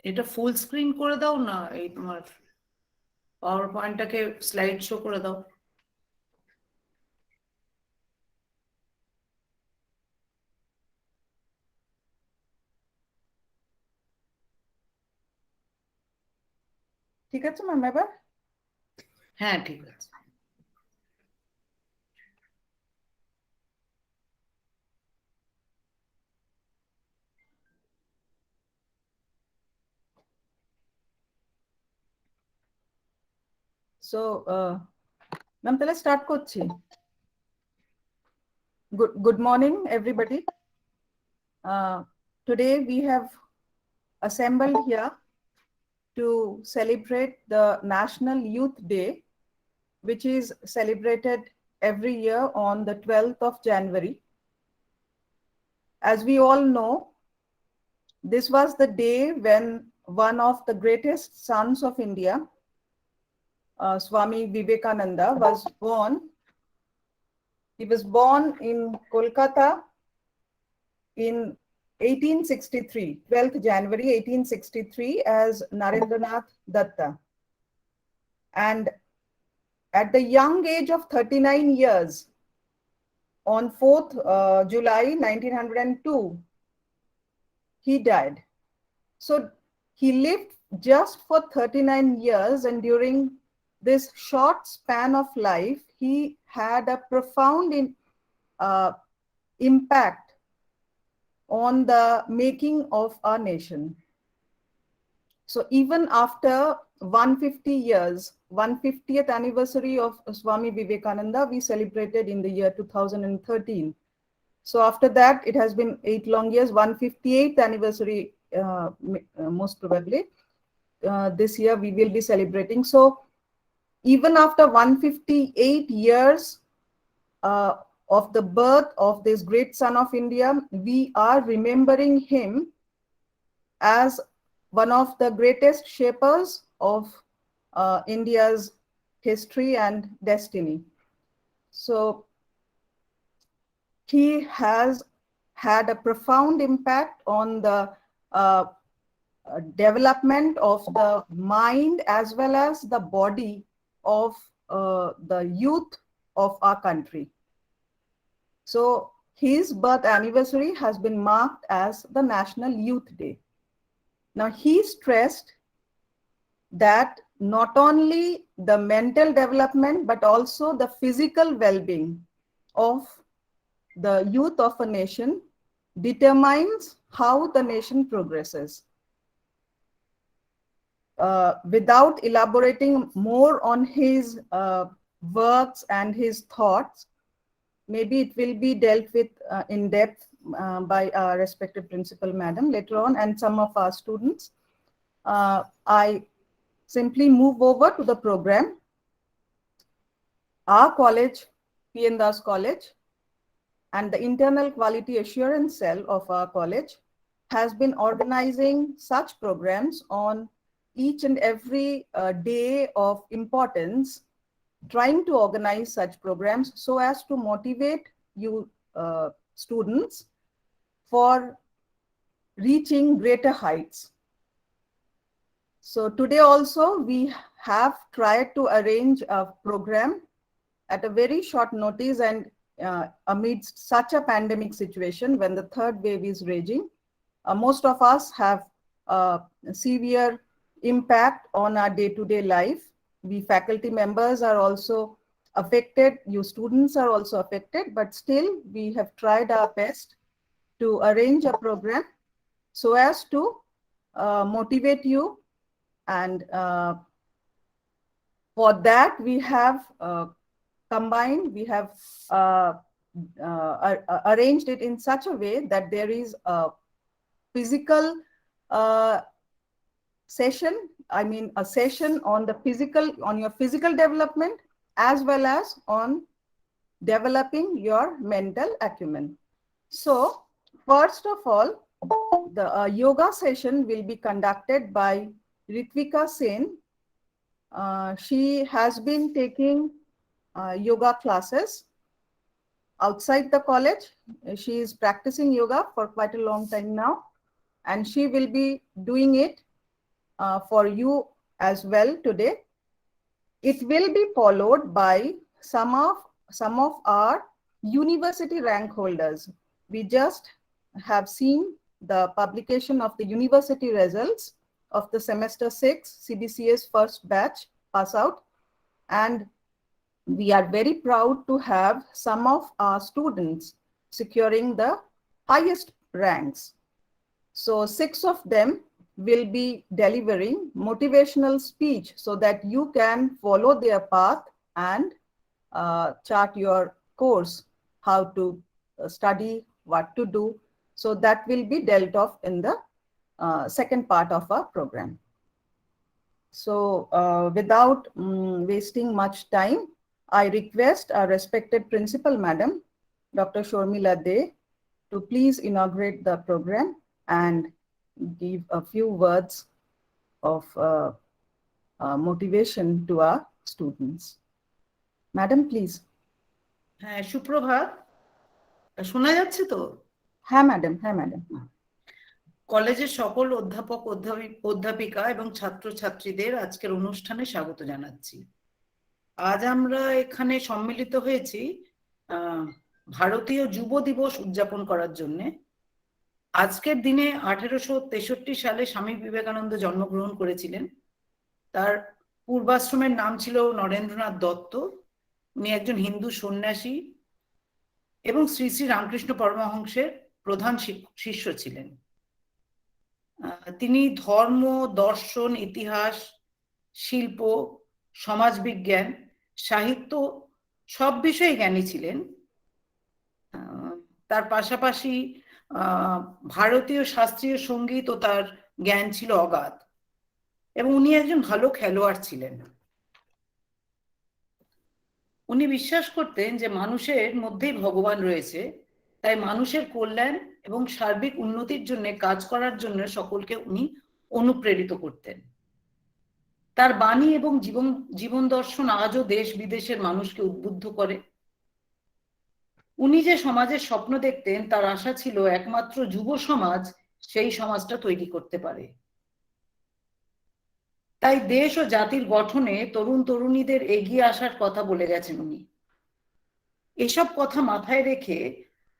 এটা full screen করে দাও না, এই তোমার পাওয়ার পয়েন্টটাকে স্লাইড শো করে দাও। ঠিক আছে ম্যাম এবার? হ্যাঁ ঠিক আছে। সো ম্যাম তাহলে স্টার্ট করছি। Good morning everybody. Today we have assembled here to celebrate the National Youth Day, which is celebrated every year on the 12th of January. As we all know, this was the day when one of the greatest sons of India, Swami Vivekananda, was born. He was born in Kolkata in 1863, 12th January 1863, as Narendranath Datta. And at the young age of 39 years, on 4th July 1902, he died. So he lived just for 39 years, and during this short span of life, he had a profound impact on the making of our nation. So even after 150 years, 150th anniversary of Swami Vivekananda, we celebrated in the year 2013. So after that, it has been 8 long years, 158th anniversary, most probably. This year we will be celebrating. So even after 158 years of the birth of this great son of India, we are remembering him as one of the greatest shapers of India's history and destiny. So he has had a profound impact on the development of the mind as well as the body of the youth of our country. So his birth anniversary has been marked as the National Youth Day. Now he stressed that not only the mental development but also the physical well-being of the youth of a nation determines how the nation progresses. Without elaborating more on his works and his thoughts, maybe it will be dealt with in depth by our respected principal madam later on and some of our students. I simply move over to the program. Our college, P.N. Das College, and the internal quality assurance cell of our college has been organizing such programs on each and every day of importance, trying to organize such programs so as to motivate you students for reaching greater heights. So today also we have tried to arrange a program at a very short notice and amidst such a pandemic situation when the third wave is raging. Most of us have severe impact on our day-to-day life. We faculty members are also affected, you students are also affected, but still we have tried our best to arrange a program so as to motivate you. And for that we have combined, we have arranged it in such a way that there is a physical session, I mean a session on the physical, on your physical development as well as on developing your mental acumen. So first of all, the yoga session will be conducted by Ritvika Sen. She has been taking yoga classes outside the college. She is practicing yoga for quite a long time now, and she will be doing it for you as well today. It will be followed by some of our university rank holders. We just have seen the publication of the university results of the semester 6 CBCS first batch pass out, and we are very proud to have some of our students securing the highest ranks. So 6 of them will be delivering motivational speech so that you can follow their path and chart your course, how to study, what to do. So that will be dealt off in the second part of our program. So without wasting much time, I request our respected principal madam, Dr. Shormila De, to please inaugurate the program and give a few words of motivation to our students. Madam, please. সুপ্রভাত, শোনা যাচ্ছে তো? হ্যাঁ madam, হ্যাঁ madam. কলেজের সকল অধ্যাপক অধ্যাপিকা এবং ছাত্রছাত্রীদের আজকের অনুষ্ঠানে স্বাগত জানাচ্ছি। আজ আমরা এখানে সম্মিলিত হয়েছি ভারতীয় যুব দিবস উদযাপন করার জন্য। আজকের দিনে 1863 সালে স্বামী বিবেকানন্দ জন্মগ্রহণ করেছিলেন। তার পূর্বাশ্রমের নাম ছিল নরেন্দ্রনাথ দত্ত। উনি একজন হিন্দু সন্ন্যাসী এবং শ্রী শ্রী রামকৃষ্ণ পরমহংসের প্রধান শিষ্য ছিলেন। তিনি ধর্ম, দর্শন, ইতিহাস, শিল্প, সমাজবিজ্ঞান, সাহিত্য সব বিষয়ে জ্ঞানী ছিলেন। তার পাশাপাশি ভারতীয় শাস্ত্রীয় সঙ্গীত ও তার জ্ঞান ছিল অগাধ এবং উনি একজন ভালো খেলোয়াড় ছিলেন। উনি বিশ্বাস করতেন যে মানুষের মধ্যেই ভগবান রয়েছে, তাই মানুষের কল্যাণ এবং সার্বিক উন্নতির জন্য কাজ করার জন্য সকলকে উনি অনুপ্রেরিত করতেন। তার বাণী এবং জীবন দর্শন আজও দেশ বিদেশের মানুষকে উদ্বুদ্ধ করে। উনি যে সমাজের স্বপ্ন দেখতেন, তার আশা ছিল একমাত্র যুব সমাজ সেই সমাজটা তৈরি করতে পারে। তাই দেশ ও জাতির গঠনে তরুণ তরুণীদের এগিয়ে আসার কথা বলে গেছেন উনি। এসব কথা মাথায় রেখে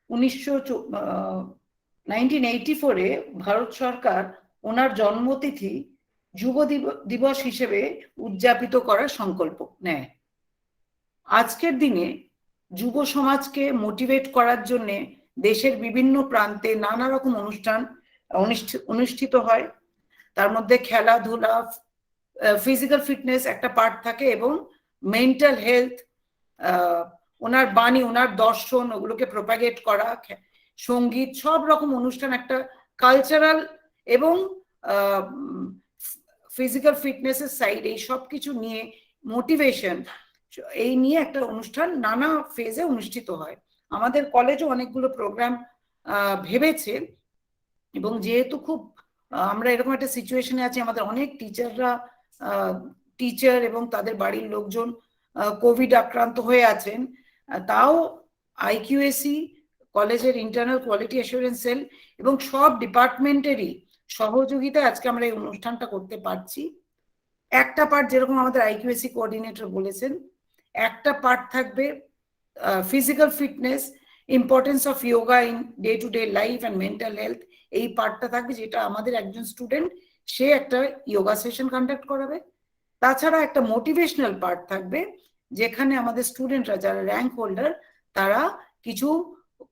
1984-এ ভারত সরকার ওনার জন্মতিথি যুব দিবস হিসেবে উদযাপিত করার সংকল্প নেয়। আজকের দিনে যুব সমাজকে মোটিভেট করার জন্য দেশের বিভিন্ন প্রান্তে নানা রকম অনুষ্ঠান অনুষ্ঠিত হয়। তার মধ্যে খেলাধুলা, ফিজিক্যাল ফিটনেস একটা পার্ট থাকে এবং মেন্টাল হেলথ, ওনার বাণী, ওনার দর্শন, ওগুলোকে প্রোপাগেট করা, সঙ্গীত, সব রকম অনুষ্ঠান, একটা কালচারাল এবং ফিজিক্যাল ফিটনেসের সাইড, এই সব কিছু নিয়ে মোটিভেশন, এই নিয়ে একটা অনুষ্ঠান নানা ফেজে অনুষ্ঠিত হয়। আমাদের কলেজও অনেকগুলো প্রোগ্রাম ভেবেছে এবং যেহেতু খুব আমরা এরকম একটা সিচুয়েশনে আছি, আমাদের অনেক টিচার এবং তাদের বাড়ির লোকজন কোভিড আক্রান্ত হয়ে আছেন, তাও আইকিউএসি, কলেজের ইন্টারনাল কোয়ালিটি অ্যাসুরেন্স সেল এবং সব ডিপার্টমেন্টেরই সহযোগিতায় আজকে আমরা এই অনুষ্ঠানটা করতে পারছি। একটা পার্ট, যেরকম আমাদের আইকিউএসি কোঅর্ডিনেটর বলেছেন, একটা পার্ট থাকবে physical fitness, importance of yoga in day to day life and mental health, এই পার্টটা থাকবে, যেটা আমাদের একজন স্টুডেন্ট সে একটা ইয়োগা সেশন কন্ডাক্ট করাবে। তাছাড়া একটা মোটিভেশনাল পার্ট থাকবে, যেখানে আমাদের স্টুডেন্টরা যারা র্যাঙ্ক হোল্ডার তারা কিছু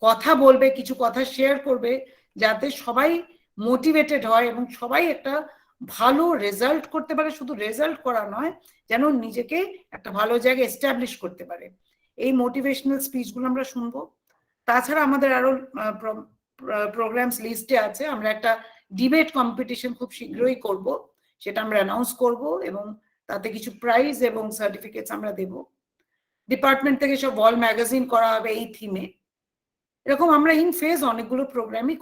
কথা বলবে, কিছু কথা শেয়ার করবে, যাতে সবাই মোটিভেটেড হয় এবং সবাই একটা ভালো রেজাল্ট করতে পারে। শুধু রেজাল্ট করা নয়, যেন নিজেকে একটা ভালো জায়গায় এস্টাবলিশ করতে পারে। এই মোটিভেশনাল স্পিচগুলো আমরা শুনবো। তাছাড়া আমাদের আরো প্রোগ্রামস লিস্টে আছে। আমরা একটা ডিবেট কম্পিটিশন খুব শীঘ্রই করব, সেটা আমরা অ্যানাউন্স করব এবং তাতে কিছু প্রাইজ এবং সার্টিফিকেটস আমরা দেব। ডিপার্টমেন্ট থেকে সব ওয়াল ম্যাগাজিন করা হবে এই থিমে। এরকম আমরা ইন ফেজ অনেকগুলো প্রোগ্রামই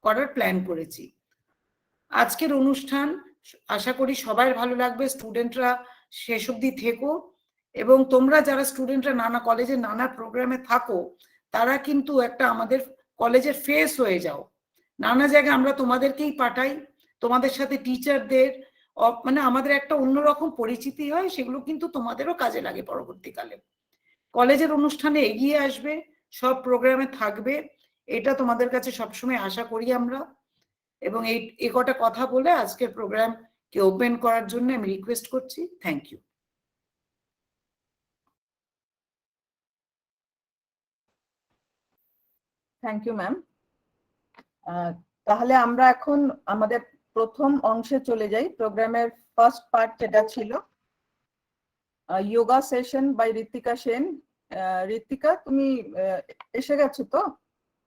করার প্ল্যান করেছি। আজকের অনুষ্ঠান আশা করি সবাই ভালো লাগবে। স্টুডেন্টরা শেষ অবধি থেকো এবং তোমরা যারা স্টুডেন্টরা নানা কলেজে নানা প্রোগ্রামে থাকো, তারা কিন্তু একটা আমাদের কলেজের ফেস হয়ে যাও। নানা জায়গায় আমরা তোমাদেরকেই পাঠাই, তোমাদের সাথে টিচারদের মানে আমাদের একটা অন্যরকম পরিচিতি হয়, সেগুলো কিন্তু তোমাদেরও কাজে লাগে পরবর্তীকালে। কলেজের অনুষ্ঠানে এগিয়ে আসবে, সব প্রোগ্রামে থাকবে, এটা তোমাদের কাছে সবসময় আশা করি আমরা। এবং এই কটা কথা বলে আজকের প্রোগ্রামকে ওপেন করার জন্য আমি রিকোয়েস্ট করছি। Thank you. Thank you ma'am. তাহলে আমরা এখন আমাদের প্রথম অংশে চলে যাই। প্রোগ্রামের ফার্স্ট পার্ট যেটা ছিল যোগা সেশন বাই ঋত্বিকা সেন। ঋত্বিকা, তুমি এসে গেছো তো?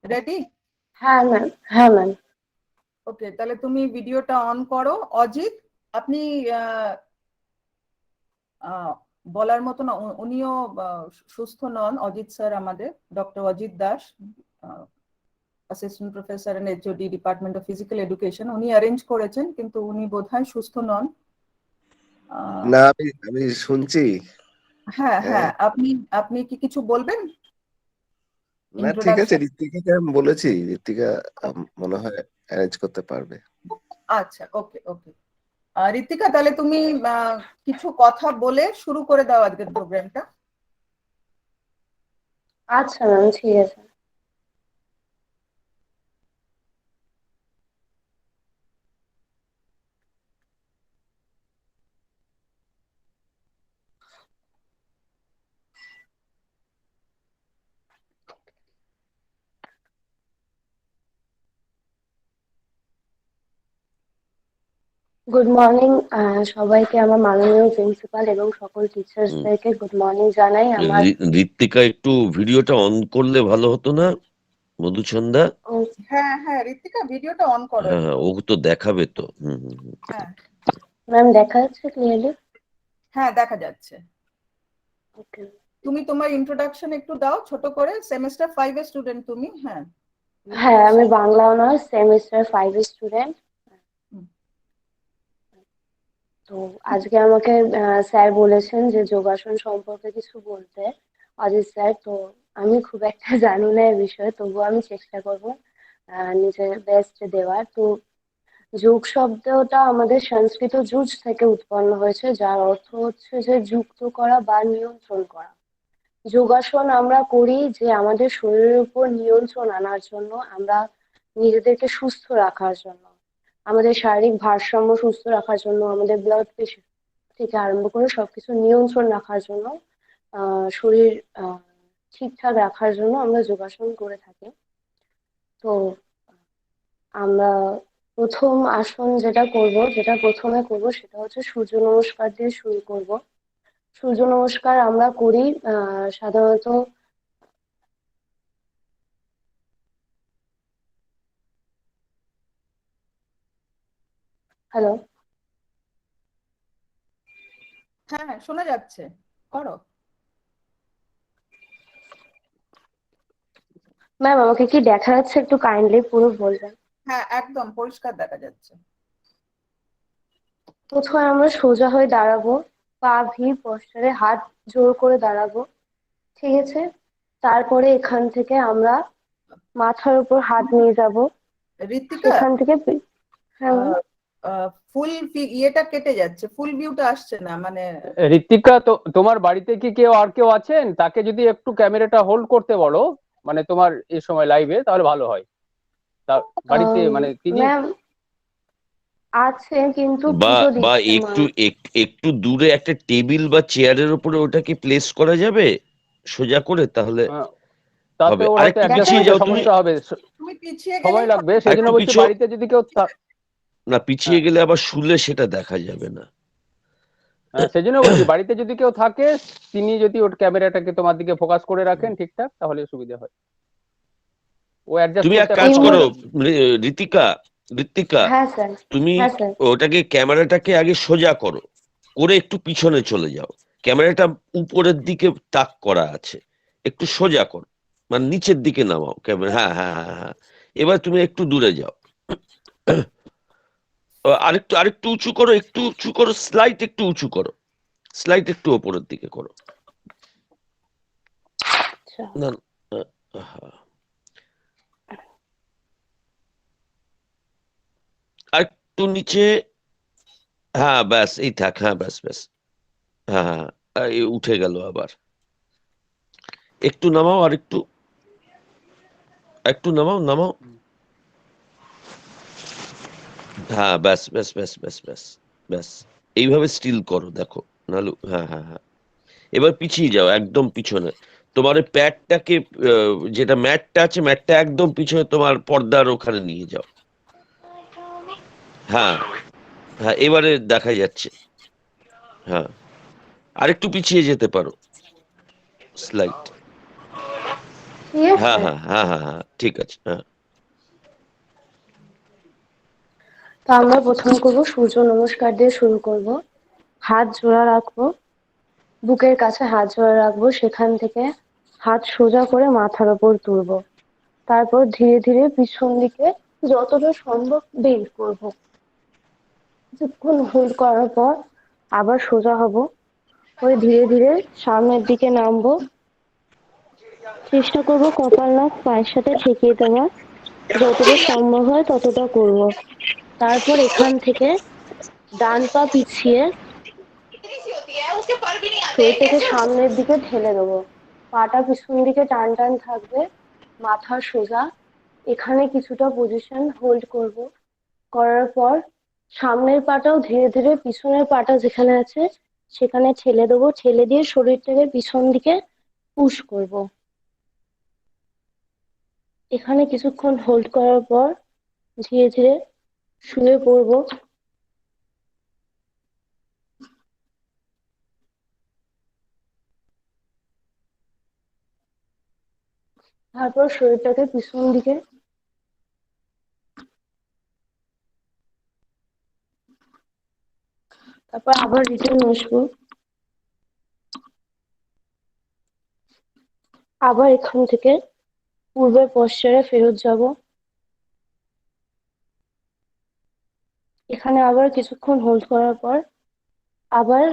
রেডি? হ্যাঁ ম্যাম, হ্যাঁ ম্যাম। ওকে, তাহলে তুমি ভিডিওটা অন করো। অজিত, আপনি বলার মতো না, উনিও সুস্থ নন। অজিত স্যার, আমাদের doctor Ajit Das, assistant professor and HOD department of physical education, উনি অ্যারেঞ্জ করেছেন, কিন্তু উনি বোধহয় সুস্থ নন। না, আমি শুনছি। হ্যাঁ হ্যাঁ, আপনি কি কিছু বলবেন? না, ঠিক আছে, ইন্ট্রোডাকশন। ঋত্বিকাকে আমি বলেছি, ঋত্বিকা মনে হয় অ্যারেঞ্জ করতে পারবে। আচ্ছা, ওকে ওকে। ঋত্বিকা, তাহলে তুমি কিছু কথা বলে শুরু করে দাও আজকের প্রোগ্রামটা। আচ্ছা ম্যাম, ঠিক আছে। গুড মর্নিং সবাইকে, আমার মাননীয় প্রিন্সিপাল এবং সকল টিচার্সদেরকে গুড মর্নিং জানাই। আমার ঋত্বিকা, একটু ভিডিওটা অন করলে ভালো হতো না মধুচন্দা? হ্যাঁ হ্যাঁ, ঋত্বিকা ভিডিওটা অন করো। হ্যাঁ, ও তো দেখাবে তো। হ্যাঁ ম্যাম, দেখা যাচ্ছে ক্লিয়ারলি? হ্যাঁ, দেখা যাচ্ছে। ওকে। তুমি তোমার ইন্ট্রোডাকশন একটু দাও ছোট করে। সেমিস্টার 5 এর স্টুডেন্ট তুমি? হ্যাঁ হ্যাঁ, আমি বাংলা অনার্স সেমিস্টার 5 এর স্টুডেন্ট। তো আজকে আমাকে স্যার বলেছেন যে যোগাসন সম্পর্কে কিছু বলতে, অজিত স্যার। তো আমি খুব একটা জানি না এই বিষয়ে, তবুও আমি চেষ্টা করব নিজের বেস্ট দেওয়ার। তো যোগ শব্দটা আমাদের সংস্কৃত যুজ থেকে উৎপন্ন হয়েছে, যার অর্থ হচ্ছে যে যুক্ত করা বা নিয়ন্ত্রণ করা। যোগাসন আমরা করি যে আমাদের শরীরের উপর নিয়ন্ত্রণ আনার জন্য, আমরা নিজেদেরকে সুস্থ রাখার জন্য, আমাদের শারীরিক ভারসাম্য সুস্থ রাখার জন্য, আমাদের ব্লাড প্রেশার থেকে আরম্ভ করে সবকিছু নিয়ন্ত্রণ রাখার জন্য, শরীর ঠিকঠাক রাখার জন্য আমরা যোগাসন করে থাকি। তো আমরা প্রথম আসন যেটা প্রথমে করব সেটা হচ্ছে সূর্য নমস্কার দিয়ে শুরু করব। সূর্য নমস্কার আমরা করি সাধারণত হ্যালো। হ্যাঁ, শোনা যাচ্ছে, করো। ম্যাম, আমাকে কি দেখা যাচ্ছে? একটু কাইন্ডলি পুরো বলবেন। হ্যাঁ, একদম পরিষ্কার দেখা যাচ্ছে। প্রথমে আমরা সোজা হয়ে দাঁড়াবো, পা ভি পশ্চারে, হাত জোর করে দাঁড়াবো, ঠিক আছে? তারপরে এখান থেকে আমরা মাথার উপর হাত নিয়ে যাব, ঋত্বিকা, সেখান থেকে হ্যাঁ ম্যাম। ফুল ইয়েটা কেটে যাচ্ছে, ফুল ভিউটা আসছে না, মানে। ঋত্বিকা, তো তোমার বাড়িতে কি আর কেউ আছেন? তাকে যদি একটু ক্যামেরাটা হোল্ড করতে বলো, মানে তোমার এই সময় লাইভে, তাহলে ভালো হয়। তা বাড়িতে মানে তিনি ম্যাম আছে, কিন্তু বা পুজো বা দিচ্ছে মা। একটু দূরে একটা টেবিল বা চেয়ারের উপরে ওটাকে প্লেস করা যাবে সোজা করে, তাহলে তাতে হবে। ওর হয়তো আরেকটু অ্যাডজাস্ট পিছিয়ে করতে যাও তুমি। সমস্যা হবে, তুমি পিছিয়ে সময় গেলেই লাগবে। সেই জন্য আরেকটু বলছি, পিছিয়ে, বাড়িতে যদি কেউ না পিছিয়ে গেলে আবার শুলে সেটা দেখা যাবে না। সেই জন্য বলছি, বাড়িতে যদি কেউ থাকে, তিনি যদি ওর ক্যামেরাটাকে তোমার দিকে ফোকাস করে রাখেন ঠিকঠাক, তাহলে সুবিধা হয়। ও অ্যাডজাস্ট তুমি এক করতে কাজ এখন করো সময় লাগবে। ঋতিকা, ঋতিকা, হ্যাঁ স্যার। তুমি হ্যাঁ স্যার। ওটাকে ক্যামেরাটাকে আগে সোজা করো, করে একটু পিছনে চলে যাও। ক্যামেরাটা উপরের দিকে তাক করা আছে, একটু সোজা করো, মানে নিচের দিকে নামাও ক্যামেরা। হ্যাঁ হ্যাঁ হ্যাঁ হ্যাঁ, এবার তুমি একটু দূরে যাও। আরেকটু আরেকটু উঁচু করো, একটু উঁচু করো, স্লাইড একটু উঁচু করো, স্লাইড একটু ওপরের দিকে করো। আচ্ছা। না আর একটু নিচে, হ্যাঁ ব্যাস এই থাক, হ্যাঁ ব্যাস ব্যাস, হ্যাঁ হ্যাঁ এই উঠে গেল আবার। একটু নামাও, আর একটু, একটু নামাও নামাও, হ্যাঁ ব্যাস ব্যাস ব্যাস ব্যাস ব্যাস ব্যাস, এইভাবে স্টিল করো দেখো, নালু, হ্যাঁ হ্যাঁ হ্যাঁ। এবার পিছিয়ে যাও একদম পিছনে, তোমার ওই প্যাডটাকে, যেটা ম্যাটটা আছে, ম্যাটটা একদম পিছনে তোমার পর্দার ওখানে নিয়ে যাও। হ্যাঁ হ্যাঁ, এবারে দেখা যাচ্ছে। হ্যাঁ, আরেকটু পিছিয়ে যেতে পারো, স্লাইড। ঠিক হ্যাঁ আছে। হ্যাঁ হ্যাঁ হ্যাঁ হ্যাঁ, ঠিক আছে, হ্যাঁ। তো আমরা প্রথমে করব সূর্য নমস্কার দিয়ে শুরু করব। হাত জোড়া রাখবো, বুকের কাছে হাত জোড়া রাখবো, সেখান থেকে হাত সোজা করে মাথার ওপর তুলবো। তারপর ধীরে ধীরে পিছন দিকে যতটা সম্ভব বেন্ড করব। কিছুক্ষণ হোল্ড করার পর আবার সোজা হব, হয়ে ধীরে ধীরে সামনের দিকে নামবো। চেষ্টা করব কপাল নাক পায়ের সাথে ঠেকিয়ে দেওয়ার, যতটা সম্ভব হয় ততটা করব। তারপর এখান থেকে ডান পা পিছিয়ে শরীরটাকে সামনের দিকে ঠেলে দেবো। পাটা পিছন দিকে টান টান থাকবে, মাথা সোজা। এখানে কিছুটা পজিশন হোল্ড করব। করার পর সামনের পাটাও ধীরে ধীরে পিছনের পাটা যেখানে আছে সেখানে ঠেলে দেবো, ঠেলে দিয়ে শরীরটাকে পিছন দিকে পুশ করব। এখানে কিছুক্ষণ হোল্ড করার পর ধীরে ধীরে শুয়ে পড়বো। তারপর শরীরটাকে পিছন দিকে, তারপর আবার রিটার্ন আসবো। আবার এখান থেকে পূর্বের পশ্চারে ফেরত যাব। এখানে আবার কিছুক্ষণ হোল্ড করার পর আবার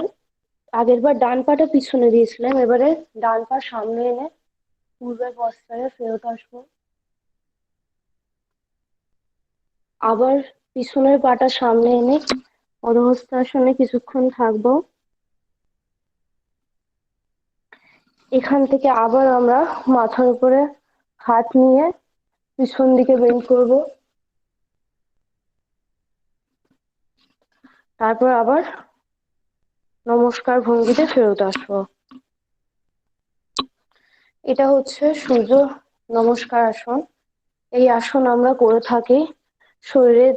আগেরবার ডান পাটা পিছনে দিয়েছিলাম, এবারে ডান পা সামনে এনে পূর্বের পশ্চারে ফেরত আসবো। আবার পিছনের পাটা সামনে এনে অধহস্তাসনে কিছুক্ষণ থাকবো। এখান থেকে আবার আমরা মাথার উপরে হাত নিয়ে পিছন দিকে বেন্ড করব। তারপর আবার নমস্কার ভঙ্গিতে ফেরত আসবো। এটা হচ্ছে সূর্য নমস্কার আসন। এই আসন আমরা করে থাকি শরীরের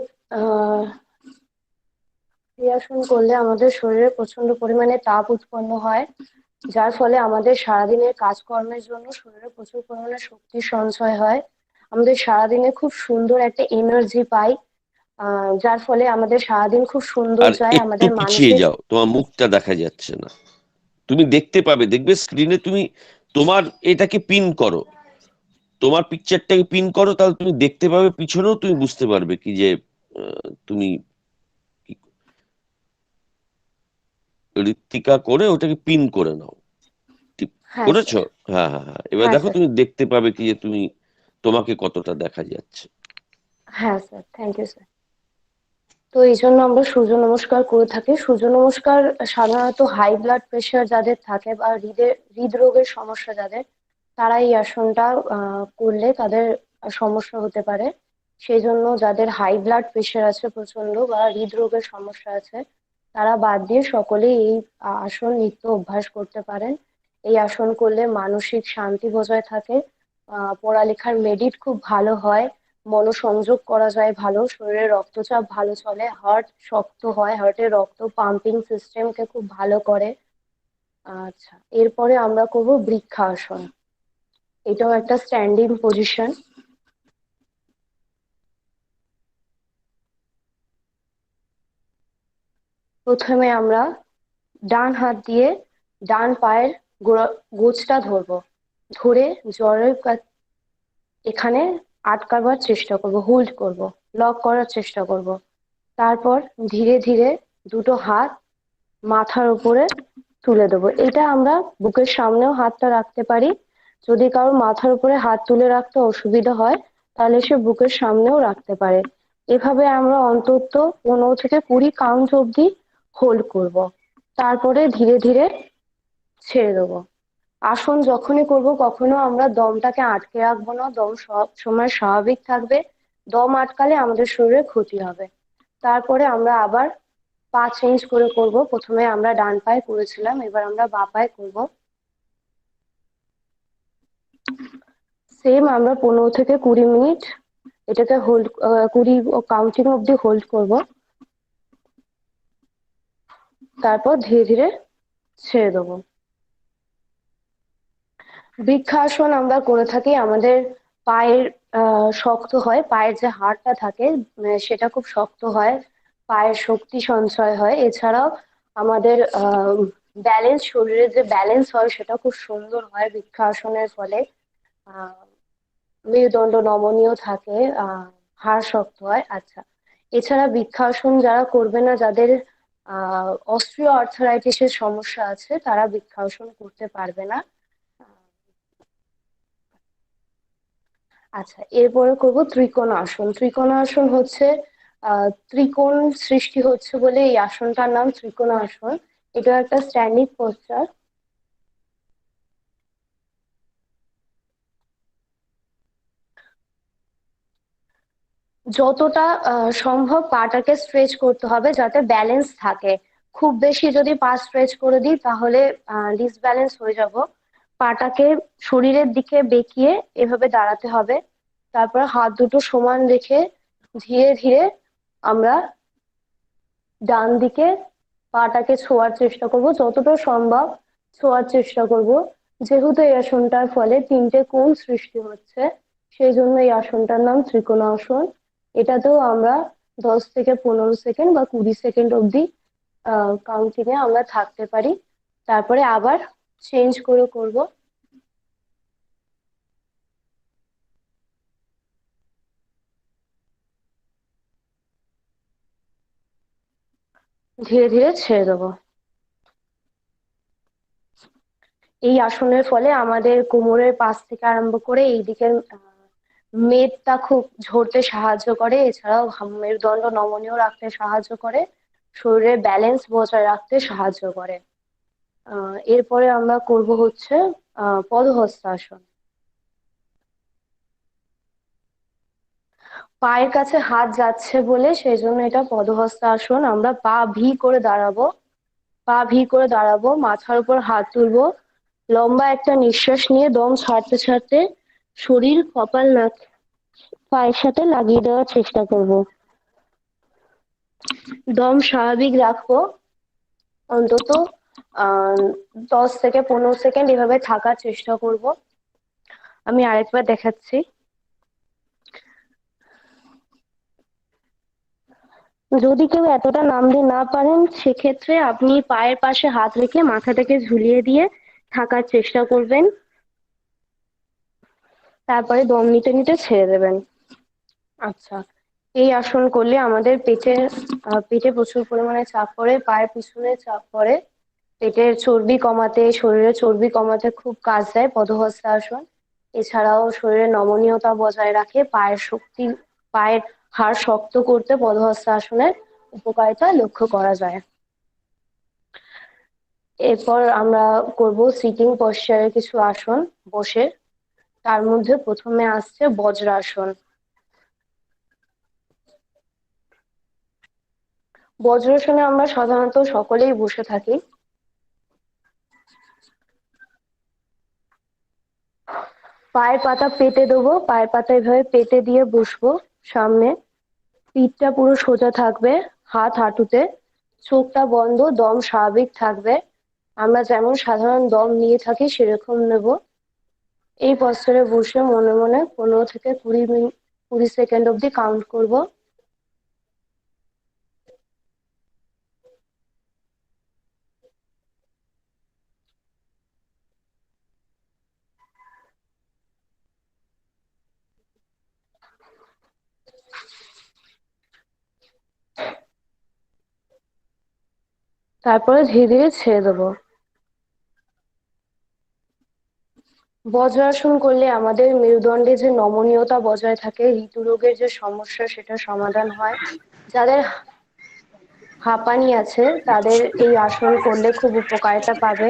এই আসন করলে আমাদের শরীরে প্রচন্ড পরিমাণে তাপ উৎপন্ন হয়, যার ফলে আমাদের সারাদিনের কাজকর্মের জন্য শরীরে প্রচুর পরিমাণে শক্তি সঞ্চয় হয়। আমাদের সারাদিনে খুব সুন্দর একটা এনার্জি পাই, যার ফলে আমাদের সারাদিন খুব সুন্দর আর যায়। একটু আমাদের পিছিয়ে মানসিক, যাও, তোমার মুখটা দেখা যাচ্ছে না। তুমি দেখতে পাবে, দেখবে স্ক্রিনে, তুমি তোমার এটাকে পিন করো, তোমার পিকচারটাকে পিন করো, তাহলে তুমি দেখতে পাবে পিছনেও, তুমি বুঝতে পারবে কি যে তুমি কি ঋত্বিকা করে ওটাকে পিন করে নাও। ঠিক হ্যাঁ করেছো? স্যার। হ্যাঁ হ্যাঁ হ্যাঁ, এবার হ্যাঁ দেখো স্যার। তুমি দেখতে পাবে কি যে তুমি, তোমাকে কতটা দেখা যাচ্ছে। হ্যাঁ স্যার, থ্যাংক ইউ স্যার। তো এই জন্য আমরা সূর্য নমস্কার করে থাকি। সূর্য নমস্কার সাধারণত হাই ব্লাড প্রেশার যাদের থাকে বা হৃদরোগের সমস্যা যাদের, তারা এই আসনটা করলে তাদের সমস্যা হতে পারে। সেই জন্য যাদের হাই ব্লাড প্রেশার আছে প্রচন্ড বা হৃদরোগের সমস্যা আছে, তারা বাদ দিয়ে সকলেই এই আসন নিত্য অভ্যাস করতে পারেন। এই আসন করলে মানসিক শান্তি বজায় থাকে, পড়ালেখার মেরিট খুব ভালো হয়, মনোসংযোগ করা যায় ভালো, শরীরে রক্তচাপ ভালো চলে, হার্ট শক্ত হয়, হার্টের রক্ত পাম্পিং সিস্টেমকে খুব ভালো করে। আচ্ছা, এরপরে আমরা করব বৃক্ষাসন। এটাও একটা স্ট্যান্ডিং পজিশন। প্রথমে আমরা ডান হাত দিয়ে ডান পায়ের গোছটা ধরবো, ধরে জ্বরের এখানে আটকাবার চেষ্টা করব, হোল্ড করব, লক করার চেষ্টা করব। তারপর ধীরে ধীরে দুটো হাত মাথার উপরে তুলে দেবো। এটা আমরা বুকের সামনেও হাতটা রাখতে পারি। যদি কারোর মাথার উপরে হাত তুলে রাখতে অসুবিধা হয় তাহলে সে বুকের সামনেও রাখতে পারে। এভাবে আমরা অন্তত 15 থেকে 20 কাউন্ট অবধি হোল্ড করব। তারপরে ধীরে ধীরে ছেড়ে দেবো। আসন যখনই করব কখনো আমরা দমটাকে আটকে রাখবো না, দম সব সময় স্বাভাবিক থাকবে। দম আটকালে আমাদের শরীরে ক্ষতি হবে। তারপরে আমরা আবার পা চেঞ্জ করে করব। প্রথমে আমরা ডান পায়ে করেছিলাম, এবার আমরা বাঁ পায়ে করব। সেম আমরা 15 থেকে 20 মিনিট এটাকে হোল্ড 20 কাউন্টিং অব্দি হোল্ড করব। তারপর ধীরে ধীরে ছেড়ে দেবো। বৃক্ষাসন আমরা করে থাকি, আমাদের পায়ের শক্ত হয়, পায়ের যে হাড়টা থাকে সেটা খুব শক্ত হয়, পায়ের শক্তি সঞ্চয় হয়। এছাড়াও আমাদের ব্যালেন্স, শরীরের যে ব্যালেন্স হয় সেটা খুব সুন্দর হয় বৃক্ষাসনের ফলে। আহ মেরুদণ্ড নমনীয় থাকে, হাড় শক্ত হয়। আচ্ছা, এছাড়া বৃক্ষাসন যারা করবে না, যাদের অস্ট্রিও আর্থারাইটিসের সমস্যা আছে, তারা বৃক্ষাসন করতে পারবে না। আচ্ছা, এরপরে করব ত্রিকোণাসন। ত্রিকোণাসন হচ্ছে ত্রিকোণ সৃষ্টি হচ্ছে বলে এই আসনটার নাম ত্রিকোণাসন। এটা একটা স্ট্যান্ডিং পোস্টার। যতটা সম্ভব পাটাকে স্ট্রেচ করতে হবে যাতে ব্যালেন্স থাকে। খুব বেশি যদি পা স্ট্রেচ করে দিই তাহলে ডিসব্যালেন্স হয়ে যাব। পাটাকে শরীরের দিকে বেঁকিয়ে এভাবে দাঁড়াতে হবে। তারপর হাত দুটো সমান রেখে ধীরে ধীরে আমরা ডান দিকে পাটাকে ছোঁয়ার চেষ্টা করব, যতটা সম্ভব ছোঁয়ার চেষ্টা করব। যেহেতু এই আসনটার ফলে 3টে কোণ সৃষ্টি হচ্ছে, সেই জন্য এই আসনটার নাম ত্রিকোণাসন। এটাতেও আমরা 10 থেকে 15 সেকেন্ড বা 20 সেকেন্ড অবধি কাউন্টিং এ আমরা থাকতে পারি। তারপরে আবার চেঞ্জ করে করব। ধীরে ধীরে ছেড়ে দেবো। এই আসনের ফলে আমাদের কোমরের পাশ থেকে আরম্ভ করে এই দিকের মেদটা খুব ঝরতে সাহায্য করে। এছাড়াও মেরুদণ্ড নমনীয় রাখতে সাহায্য করে, শরীরের ব্যালেন্স বজায় রাখতে সাহায্য করে। এরপরে আমরা করব হচ্ছে পদহস্তাসন। পায়ের কাছে হাত যাচ্ছে বলে সেই জন্য এটা পদহস্তাসন। আমরা পা ভি করে দাঁড়াবো, পা ভি করে দাঁড়াবো, মাথার উপর হাত তুলবো, লম্বা একটা নিঃশ্বাস নিয়ে দম ছাড়তে ছাড়তে শরীর, কপাল, নাক পায়ের সাথে লাগিয়ে দেওয়ার চেষ্টা করব। দম স্বাভাবিক রাখবো। অন্তত 10 থেকে 15 সেকেন্ড এভাবে থাকার চেষ্টা করব। আমি আরেকবার দেখাচ্ছি। যদি কেউ এতটা নামতে না পারেন সেক্ষেত্রে আপনি পায়ের পাশে হাত রেখে মাথাটাকে ঝুলিয়ে দিয়ে থাকার চেষ্টা করবেন। তারপরে দম নিতে নিতে ছেড়ে দেবেন। আচ্ছা, এই আসন করলে আমাদের পেটে প্রচুর পরিমাণে চাপ পড়ে, পায়ের পিছনে চাপ পড়ে। পেটের চর্বি কমাতে, শরীরের চর্বি কমাতে খুব কাজ দেয় পদহস্তাসন। এছাড়াও শরীরের নমনীয়তা বজায় রাখে, পায়ের হাড় শক্ত করতে পদহস্তাসনের উপকারিতা লক্ষ্য করা যায়। এরপর আমরা করব সিটিং পশ্চারের কিছু আসন বসে। তার মধ্যে প্রথমে আসছে বজ্রাসন। বজ্রাসনে আমরা সাধারণত সকলেই বসে থাকি। পায়ের পাতা পেতে দেবো, পায়ের পাতা এভাবে পেতে দিয়ে বসবো সামনে। পিঠটা পুরো সোজা থাকবে, হাত হাঁটুতে, চোখটা বন্ধ, দম স্বাভাবিক থাকবে। আমরা যেমন সাধারণ দম নিয়ে থাকি সেরকম নেব। এই পশ্চারে বসে মনে মনে 15 থেকে 20 মিনিট 20 সেকেন্ড অব্দি কাউন্ট করব। তারপরে ধীরে ধীরে ছেড়ে দেবো। বজ্রাসন করলে আমাদের মেরুদণ্ডে যে নমনীয়তা বজায় থাকে, ঋতুরোগের যে সমস্যা সেটা সমাধান হয়। যাদের হাঁপানি আছে তাদের এই আসন করলে খুব উপকারিতা পাবে।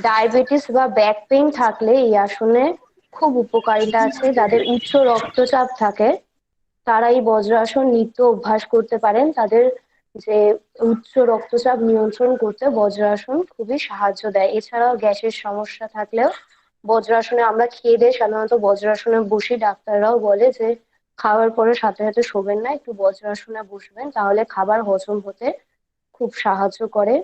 ডায়াবেটিস বা ব্যাক পেইন থাকলে এই আসনে খুব উপকারিতা আছে। যাদের উচ্চ রক্তচাপ থাকে তারা এই বজ্রাসন নিত্য অভ্যাস করতে পারেন। তাদের যে উচ্চ রক্তচাপ নিয়ন্ত্রণ করতে বজ্রাসন খুবই সাহায্য দেয়। এছাড়াও গ্যাসের সমস্যা থাকলেও বজ্রাসনে, আমরা খেয়ে দিয়ে সাধারণত বজ্রাসনে বসি, ডাক্তাররাও বলে যে খাওয়ার পরে সাথে সাথে শোবেন না, একটু বজ্রাসনে বসবেন, তাহলে খাবার হজম হতে খুব সাহায্য করে।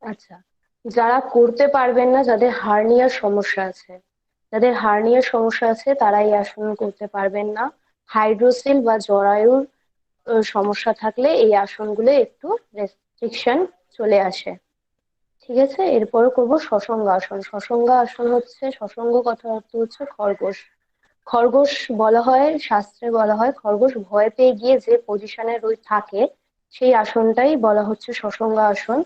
আচ্ছা, যারা করতে পারবেন না, যাদের হার্নিয়ার সমস্যা আছে, তারা এই আসন করতে পারবেন না। হাইড্রোসিল বা জরায়ুর সমস্যা থাকলে এই আসনগুলো একটু রেস্ট্রিকশন চলে আসে। ঠিক আছে, এরপরে করব শশঙ্গ আসন। শশঙ্গ কথার অর্থ হচ্ছে খরগোশ। খরগোশ বলা হয়, শাস্ত্রে বলা হয়, খরগোশ ভয় পেয়ে গিয়ে যে পজিশনে থাকে সেই আসনটাই বলা হচ্ছে শশঙ্গ আসন।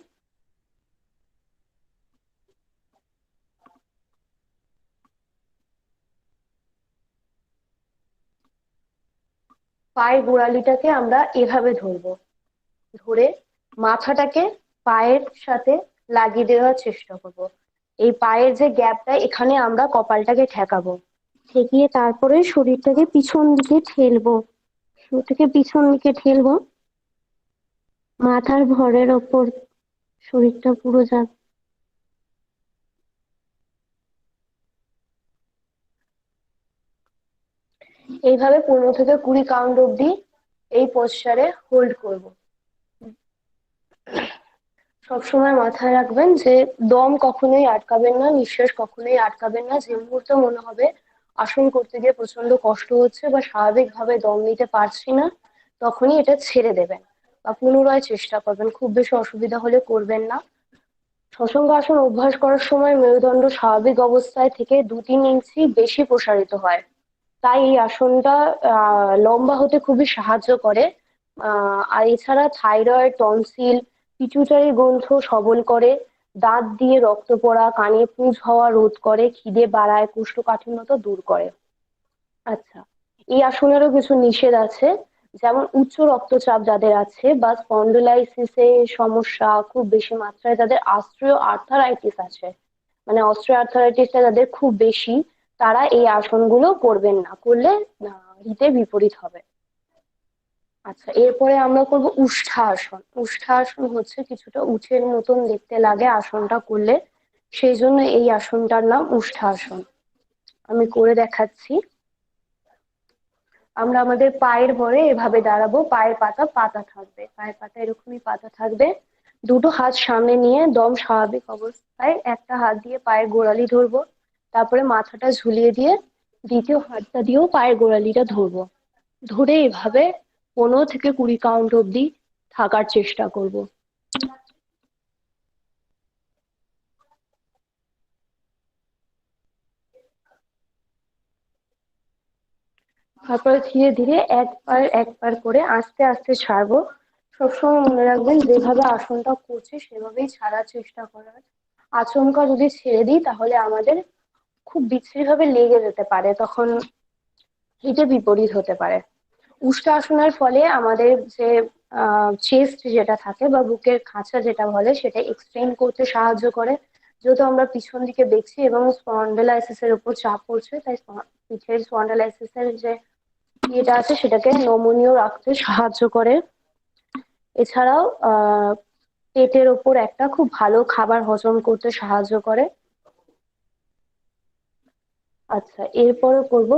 পায়ের গোড়ালিটাকে আমরা এভাবে ধরবো, ধরে মাথাটাকে পায়ের সাথে লাগিয়ে দেওয়ার চেষ্টা করব। এই পায়ের যে গ্যাপটা, এখানে আমরা কপালটাকে ঠেকাবো, ঠেকিয়ে তারপরে শরীরটাকে পিছন দিকে ঠেলবো, মাথার ভরের ওপর শরীরটা পুরো যাবে। এইভাবে 15 থেকে 20 কাউন্ট অব্দি এই পশ্চারে হোল্ড করব। সবসময় মাথায় রাখবেন যে দম কখনোই আটকাবেন না, নিঃশ্বাস কখনোই আটকাবেন না। যে মুহূর্তে মনে হবে আসন করতে গিয়ে প্রচন্ড কষ্ট হচ্ছে বা স্বাভাবিকভাবে দম নিতে পারছি না, তখনই এটা ছেড়ে দেবেন বা পুনরায় চেষ্টা করবেন। খুব বেশি অসুবিধা হলে করবেন না। শশাঙ্ক আসন অভ্যাস করার সময় মেরুদণ্ড স্বাভাবিক অবস্থায় থেকে 2-3 ইঞ্চি বেশি প্রসারিত হয়। তাই এই আসনটা লম্বা হতে খুবই সাহায্য করে। আর এছাড়া থাইরয়েড, টনসিল, পিটুইটারি গ্রন্থ সবল করে, দাঁত দিয়ে রক্ত পড়া, কানে পুঁজ হওয়া রোধ করে, খিদে বাড়ায়, কোষ্ঠকাঠিন্যতা দূর করে। আচ্ছা, এই আসনেরও কিছু নিষেধ আছে, যেমন উচ্চ রক্তচাপ যাদের আছে বা স্পন্ডোলাইসিসের সমস্যা খুব বেশি মাত্রায়, যাদের অস্টিও আর্থারাইটিস আছে, মানে অস্টিও আর্থারাইটিসটা যাদের খুব বেশি, তারা এই আসনগুলো করবেন না, করলে হিতে বিপরীত হবে। আচ্ছা, এরপরে আমরা করব উষ্ঠাসন। উষ্ঠাসন হচ্ছে কিছুটা উঠের মতন দেখতে লাগে আসনটা করলে, সেই জন্য এই আসনটার নাম উষ্ঠাসন। আমি করে দেখাচ্ছি। আমরা আমাদের পায়ের ভরে এভাবে দাঁড়াবো, পায়ের পাতা থাকবে, পায়ের পাতা এরকমই পাতা থাকবে। দুটো হাত সামনে নিয়ে দম স্বাভাবিক অবস্থায় একটা হাত দিয়ে পায়ের গোড়ালি ধরবো, তারপরে মাথাটা ঝুলিয়ে দিয়ে দ্বিতীয় হাতটা দিয়েও পায়ের গোড়ালিটা ধরবো। ধরে এভাবে 15 থেকে 20 কাউন্ট অব্দি থাকার চেষ্টা করব। তারপরে ধীরে ধীরে একবার করে আস্তে আস্তে ছাড়বো। সবসময় মনে রাখবেন যেভাবে আসনটা করছি সেভাবেই ছাড়ার চেষ্টা করার। আচমকা যদি ছেড়ে দিই তাহলে আমাদের খুব বিশ্রী ভাবে লেগে যেতে পারে, তখন হিতে বিপরীত হতে পারে। উষ্ট্রাসনের ফলে আমাদের যে চেস্ট যেটা থাকে বা বুকের খাঁচা যেটা বলে সেটা এক্সটেন্ড করতে সাহায্য করে। যেহেতু আমরা পিছন দিকে দেখছি এবং স্পন্ডালাইসিসের উপর চাপ পড়ছে, তাই পিঠের স্পন্ডালাইসিসের যে ইয়েটা আছে সেটাকে নমনীয় রাখতে সাহায্য করে। এছাড়াও পেটের ওপর একটা খুব ভালো খাবার হজম করতে সাহায্য করে। আচ্ছা, এরপরে করব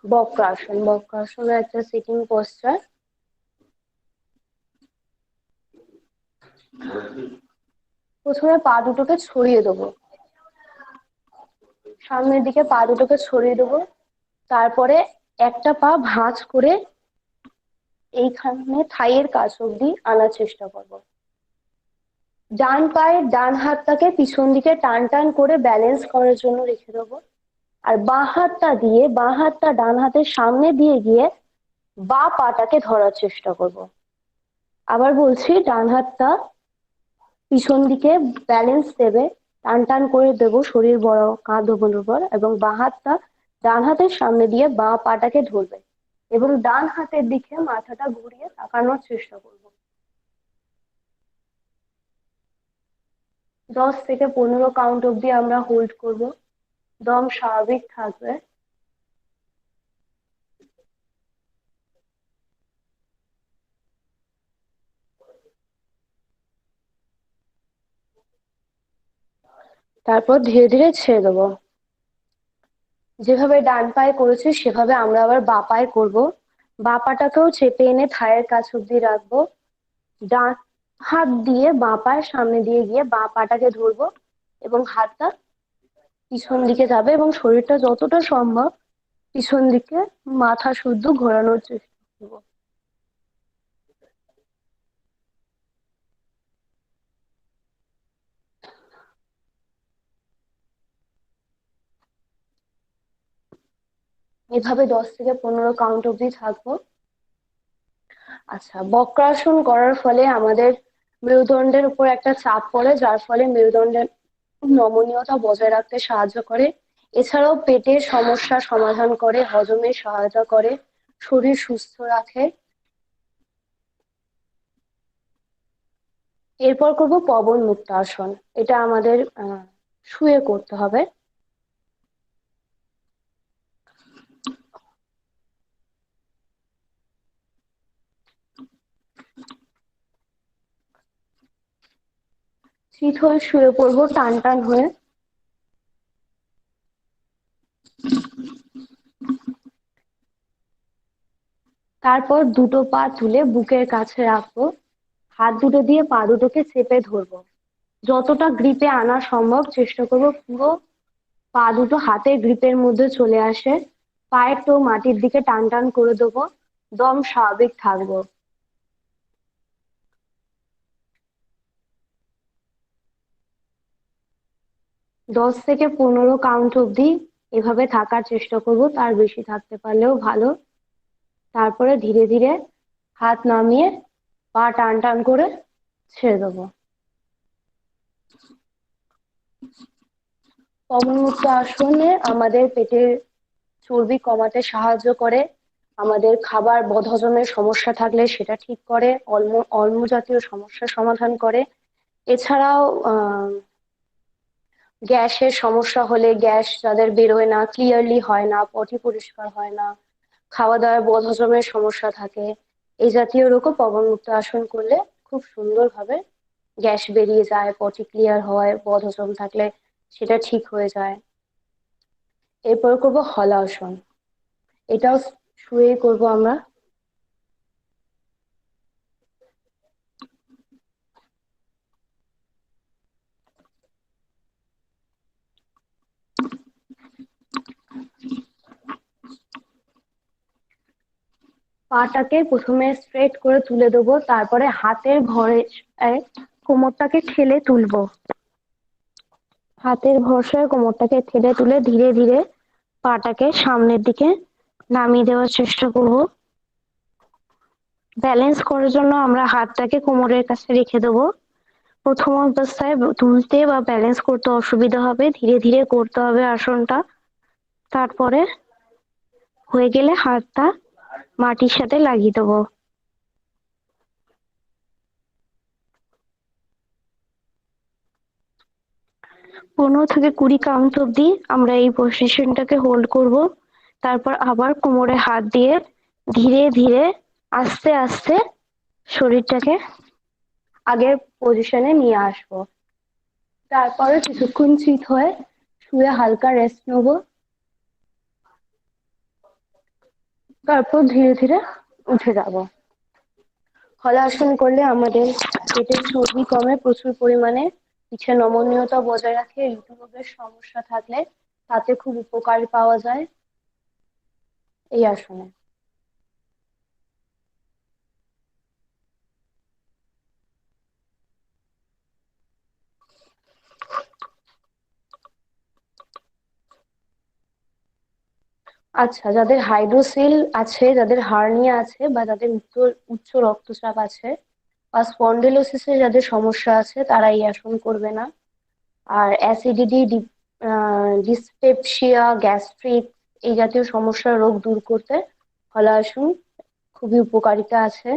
বক্রাসন। বক্রাসন একটা সিটিং পশ্চার। প্রথমে পা দুটোকে ছড়িয়ে দেবো, সামনের দিকে পা দুটোকে ছড়িয়ে দেবো, তারপরে একটা পা ভাঁজ করে এইখানে থাইয়ের কাছ অব্দি আনার চেষ্টা করব। ডান পায়ের ডান হাতটাকে পিছন দিকে টান টান করে ব্যালেন্স করার জন্য রেখে দেবো, আর বাঁ হাতটা ডান হাতের সামনে দিয়ে গিয়ে বাঁ পাটাকে ধরার চেষ্টা করব। আবার বলছি, ডান হাতটা পিছন দিকে ব্যালেন্স দেবে, টান টান করে দেবো শরীর বড় কাঁধ উপর, এবং বাঁ হাতটা ডান হাতের সামনে দিয়ে বাঁ পাটাকে ধরবে এবং ডান হাতের দিকে মাথাটা ঘুরিয়ে তাকানোর চেষ্টা করব। 10 থেকে 15 কাউন্ট অব্দি আমরা হোল্ড করব। দম স্বাভাবিক থাকবে। তারপর ধীরে ধীরে ছেড়ে দেবো। যেভাবে ডান পায়ে করেছি সেভাবে আমরা আবার বাঁ পায়ে করবো। বাঁ পাটাকেও চেপে এনে থায়ের কাছ অব্দি রাখবো। ডান হাত দিয়ে বাঁ পায়ের সামনে দিয়ে গিয়ে বাঁ পাটাকে ধরবো এবং হাতটা পিছন দিকে যাবে এবং শরীরটা যতটা সম্ভব পিছন দিকে মাথা শুদ্ধ ঘোরানোর চেষ্টা করবো। এভাবে 10 থেকে 15 কাউন্ট অব্দি থাকবো। আচ্ছা, বক্রাসন করার ফলে আমাদের মেরুদণ্ডের উপর একটা চাপ পড়ে, যার ফলে মেরুদণ্ডের নমনীয়তা বজায় রাখতে সাহায্য করে। এছাড়াও পেটের সমস্যা সমাধান করে, হজমে সহায়তা করে, শরীর সুস্থ রাখে। এরপর করব পবন মুক্তাসন। এটা আমাদের শুয়ে করতে হবে। চিত হয়ে শুয়ে পড়বো টান টান হয়ে। তারপর দুটো পা তুলে বুকের কাছে রাখবো। হাত দুটো দিয়ে পা দুটোকে চেপে ধরবো। যতটা গ্রিপে আনা সম্ভব চেষ্টা করবো পুরো পা দুটো হাতের গ্রিপের মধ্যে চলে আসে। পায়ের তো মাটির দিকে টান টান করে দেবো। দম স্বাভাবিক থাকবো। দশ থেকে 15 কাউন্ট অব্দি এভাবে থাকার চেষ্টা করব, তার বেশি থাকতে পারলেও ভালো। তারপরে ধীরে ধীরে হাত নামিয়ে পা টান টান করে ছেড়ে দেবো। পবনমুক্ত আসনে আমাদের পেটের চর্বি কমাতে সাহায্য করে। আমাদের খাবার বদহজমের সমস্যা থাকলে সেটা ঠিক করে, অম্ল জাতীয় সমস্যার সমাধান করে। এছাড়াও গ্যাসের সমস্যা হলে, গ্যাস যাদের বেরোয় না, ক্লিয়ারলি হয় না, পটি পরিষ্কার হয় না, খাওয়া দাওয়ায় বদহজমের সমস্যা থাকে, এই জাতীয় রোগও পবনমুক্ত আসন করলে খুব সুন্দরভাবে গ্যাস বেরিয়ে যায়, পটি ক্লিয়ার হয়, বদহজম থাকলে সেটা ঠিক হয়ে যায়। এরপর করবো হলাসন। এটাও শুয়ে করব আমরা। পাটাকে প্রথমে স্ট্রেট করে তুলে দেবো, তারপরে হাতের ভরে কোমরটাকে ঠেলে তুলবো। হাতের ভরসায় কোমরটাকে ঠেলে তুলে ধীরে ধীরে পাটাকে সামনের দিকে নামিয়ে দেওয়ার চেষ্টা করব। ব্যালেন্স করার জন্য আমরা হাতটাকে কোমরের কাছে রেখে দেবো। প্রথম অবস্থায় তুলতে বা ব্যালেন্স করতে অসুবিধা হবে, ধীরে ধীরে করতে হবে আসনটা। তারপরে হয়ে গেলে হাতটা মাটির সাথে লাগিয়ে দেবো। পনেরো থেকে 20 কাউন্ট অব্দি আমরা এই পজিশনটাকে হোল্ড করব। তারপর আবার কোমরে হাত দিয়ে ধীরে ধীরে আস্তে আস্তে শরীরটাকে আগের পজিশনে নিয়ে আসবো। তারপরে কিছুক্ষণ চিত হয়ে শুয়ে হালকা রেস্ট নেবো। তারপর ধীরে ধীরে উঠে যাব। হলাসন করলে আমাদের পেটের চর্বি কমে প্রচুর পরিমাণে, পিঠে নমনীয়তা বজায় রাখে, হৃদরোগের সমস্যা থাকলে তাতে খুব উপকার পাওয়া যায় এই আসনে। আচ্ছা, যাদের হাইড্রোসিল আছে, যাদের হার্নিয়া আছে, বা যাদের উচ্চ রক্তচাপ আছে, বা স্পন্ডিলোসিসের যাদের সমস্যা আছে, তারা এই আসন করবে না। আর অ্যাসিডিটি, ডিসপেপসিয়া, গ্যাস্ট্রিক এই জাতীয় সমস্যার রোগ দূর করতে হলাসন খুবই উপকারিতা আছে।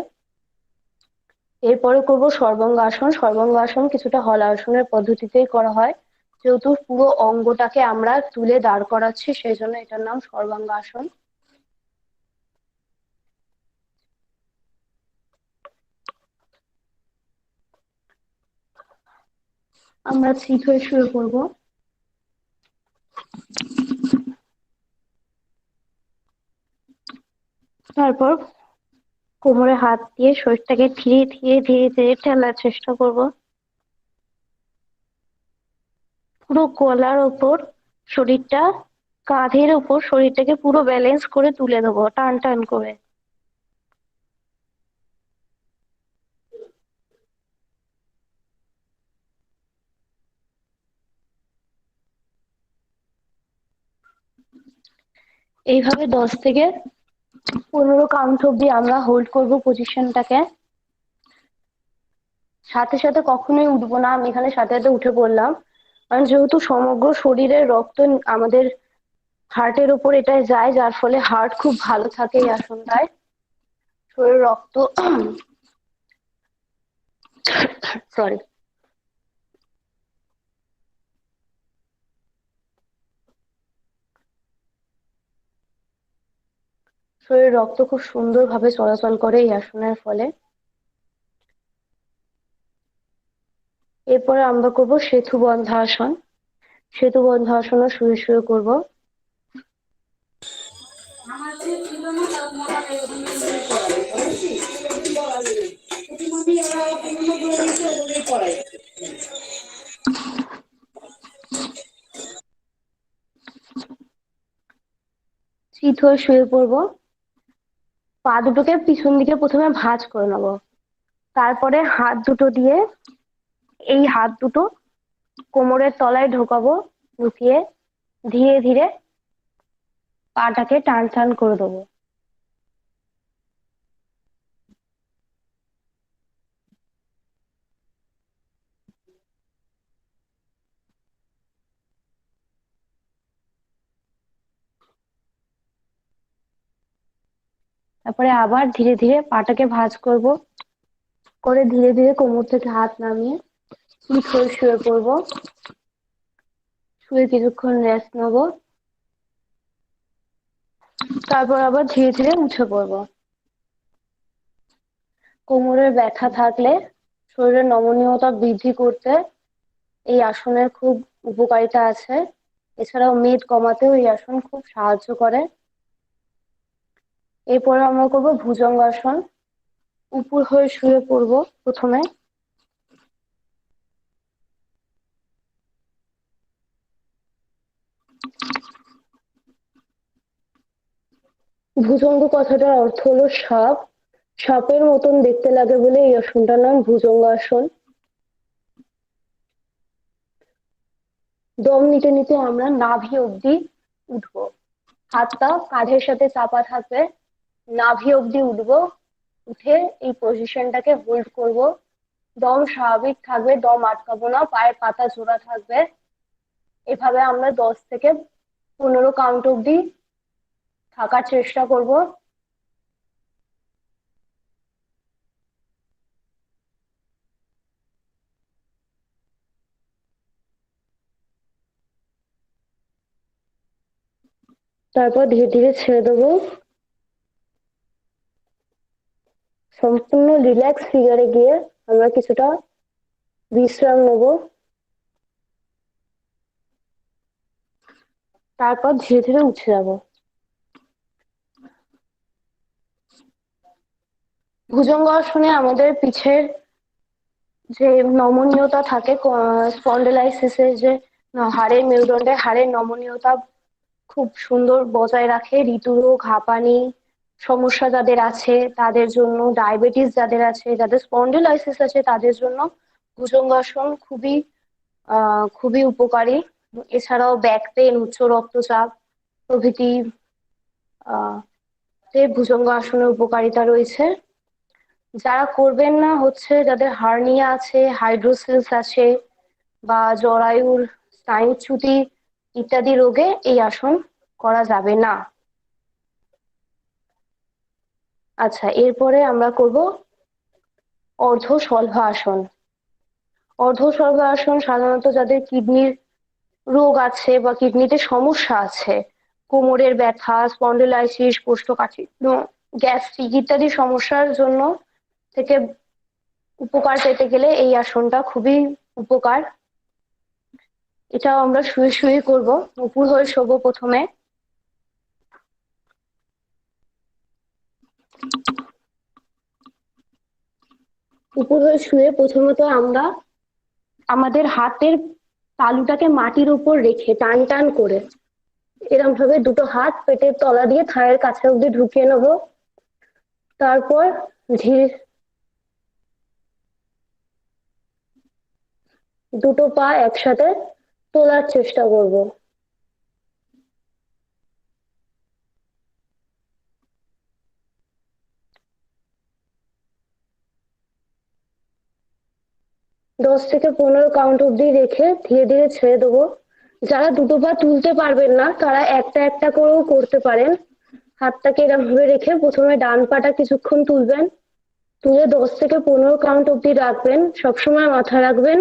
এরপরে করব সর্বাঙ্গাসন। সর্বাঙ্গাসন কিছুটা হলাসনের পদ্ধতিতেই করা হয়, যেহেতু পুরো অঙ্গটাকে আমরা তুলে দাঁড় করাচ্ছি সেই জন্য এটার নাম সর্বাঙ্গাসন। আমরা ঠিক হয়ে শুরু করব। তারপর কোমরে হাত দিয়ে শরীরটাকে ধীরে ধীরে ধীরে ধীরে ঠেলার চেষ্টা করব। পুরো গলার ওপর শরীরটা, কাঁধের উপর শরীরটাকে পুরো ব্যালেন্স করে তুলে দেবো টান টান করে। এইভাবে 10 থেকে 15 কাউন্ট অব্দি আমরা হোল্ড করব পজিশনটাকে। সাথে সাথে কখনোই উঠবো না, আমি এখানে সাথে সাথে উঠে পড়লাম, কারণ যেহেতু সমগ্র শরীরের রক্ত আমাদের হার্টের উপর এটাই যায়, যার ফলে হার্ট খুব ভালো থাকে এই আসনটায়। শরীরের রক্ত সরি শরীরের রক্ত খুব সুন্দরভাবে চলাচল করে এই আসনের ফলে। এরপরে আমরা করব সেতু বন্ধাসন। সেতু বন্ধাসনও শুয়ে শুয়ে করব। চিত হয়ে শুয়ে পড়বো। পা দুটোকে পিছন দিকে প্রথমে ভাঁজ করে নেব, তারপরে হাত দুটো দিয়ে এই হাত দুটো কোমরের তলায় ঢোকাবো, ঢুকিয়ে ধীরে ধীরে পাটাকে টান টান করে দেবো। তারপরে আবার ধীরে ধীরে পাটাকে ভাঁজ করব, করে ধীরে ধীরে কোমর থেকে হাত নামিয়ে পিঠ হয়ে শুয়ে পড়বো। শুয়ে কিছুক্ষণ রেস্ট নেবো, তারপর আবার ধীরে ধীরে উঠে পড়বো। কোমরের ব্যথা থাকলে শরীরের নমনীয়তা বৃদ্ধি করতে এই আসনের খুব উপকারিতা আছে। এছাড়াও মেদ কমাতেও এই আসন খুব সাহায্য করে। এরপরে আমরা করবো ভুজঙ্গাসন। উপর হয়ে শুয়ে পড়বো প্রথমে। ভুজঙ্গ কথাটার অর্থ হলো সাপ। সাপের মতন দেখতে লাগে বলে এই আসনটার নাম ভুজঙ্গাসন। দম নিতে নিতে আমরা নাভি অব্দি উঠবো, হাতটা কাঁধের সাথে চাপা থাকবে, নাভি অব্দি উঠবো। উঠে এই পজিশনটাকে হোল্ড করব। দম স্বাভাবিক থাকবে, দম আটকাবো না, পায়ের পাতা জোড়া থাকবে। এভাবে আমরা 10 থেকে 15 কাউন্ট অব্দি থাকার চেষ্টা করব। তারপর ধীরে ধীরে ছেড়ে দেবো। সম্পূর্ণ রিল্যাক্স ফিগারে গিয়ে আমরা কিছুটা বিশ্রাম নেব। তারপর ধীরে ধীরে উঠে যাব। ভুজঙ্গাসনে আমাদের পিঠের যে নমনীয়তা থাকে, স্পন্ডেলাইসিসের যে হাড়ের মেরুদণ্ডে হাড়ের নমনীয়তা খুব সুন্দর বজায় রাখে। ঋতুরোগ, হাঁপানি সমস্যা যাদের আছে তাদের জন্য, ডায়াবেটিস যাদের আছে, যাদের স্পন্ডিলাইসিস আছে তাদের জন্য ভুজঙ্গাসন খুবই উপকারী। এছাড়াও ব্যাক পেন, উচ্চ রক্তচাপ প্রভৃতি তে ভুজঙ্গাসনের উপকারিতা রয়েছে। যারা করবেন না হচ্ছে যাদের হার্নিয়া আছে, হাইড্রোসিলস আছে, বা জরায়ুর স্নায়ুচ্যুতি ইত্যাদি রোগে এই আসন করা যাবে না। আচ্ছা, এরপরে আমরা করব অর্ধশলভাসন। অর্ধশলভাসন সাধারণত যাদের কিডনির রোগ আছে বা কিডনিতে সমস্যা আছে, কোমরের ব্যথা, স্পন্ডিলাইসিস, কোষ্ঠকাঠিন্য, গ্যাস্ট্রিক ইত্যাদি সমস্যার জন্য থেকে উপকার পেতে গেলে এই আসনটা খুবই উপকার। এটাও আমরা শুয়ে শুয়ে করব। উপর হয়ে শোবো প্রথমে। উপর হয়ে শুয়ে প্রথমত আমরা আমাদের হাতের তালুটাকে মাটির উপর রেখে টান টান করে এরকম ভাবে দুটো হাত পেটের তলা দিয়ে থায়ের কাছে অব্দি ঢুকিয়ে নেব। তারপর ধীরে দুটো পা একসাথে তোলার চেষ্টা করব। দশ থেকে 15 কাউন্ট অব্দি রেখে ধীরে ধীরে ছেড়ে দেবো। যারা দুটো পা তুলতে পারবেন না তারা একটা একটা করেও করতে পারেন। হাতটাকে এরকম ভাবে রেখে প্রথমে ডান পাটা কিছুক্ষণ তুলবেন, তুলে 10 থেকে 15 কাউন্ট অব্দি রাখবেন। সবসময় মাথায় রাখবেন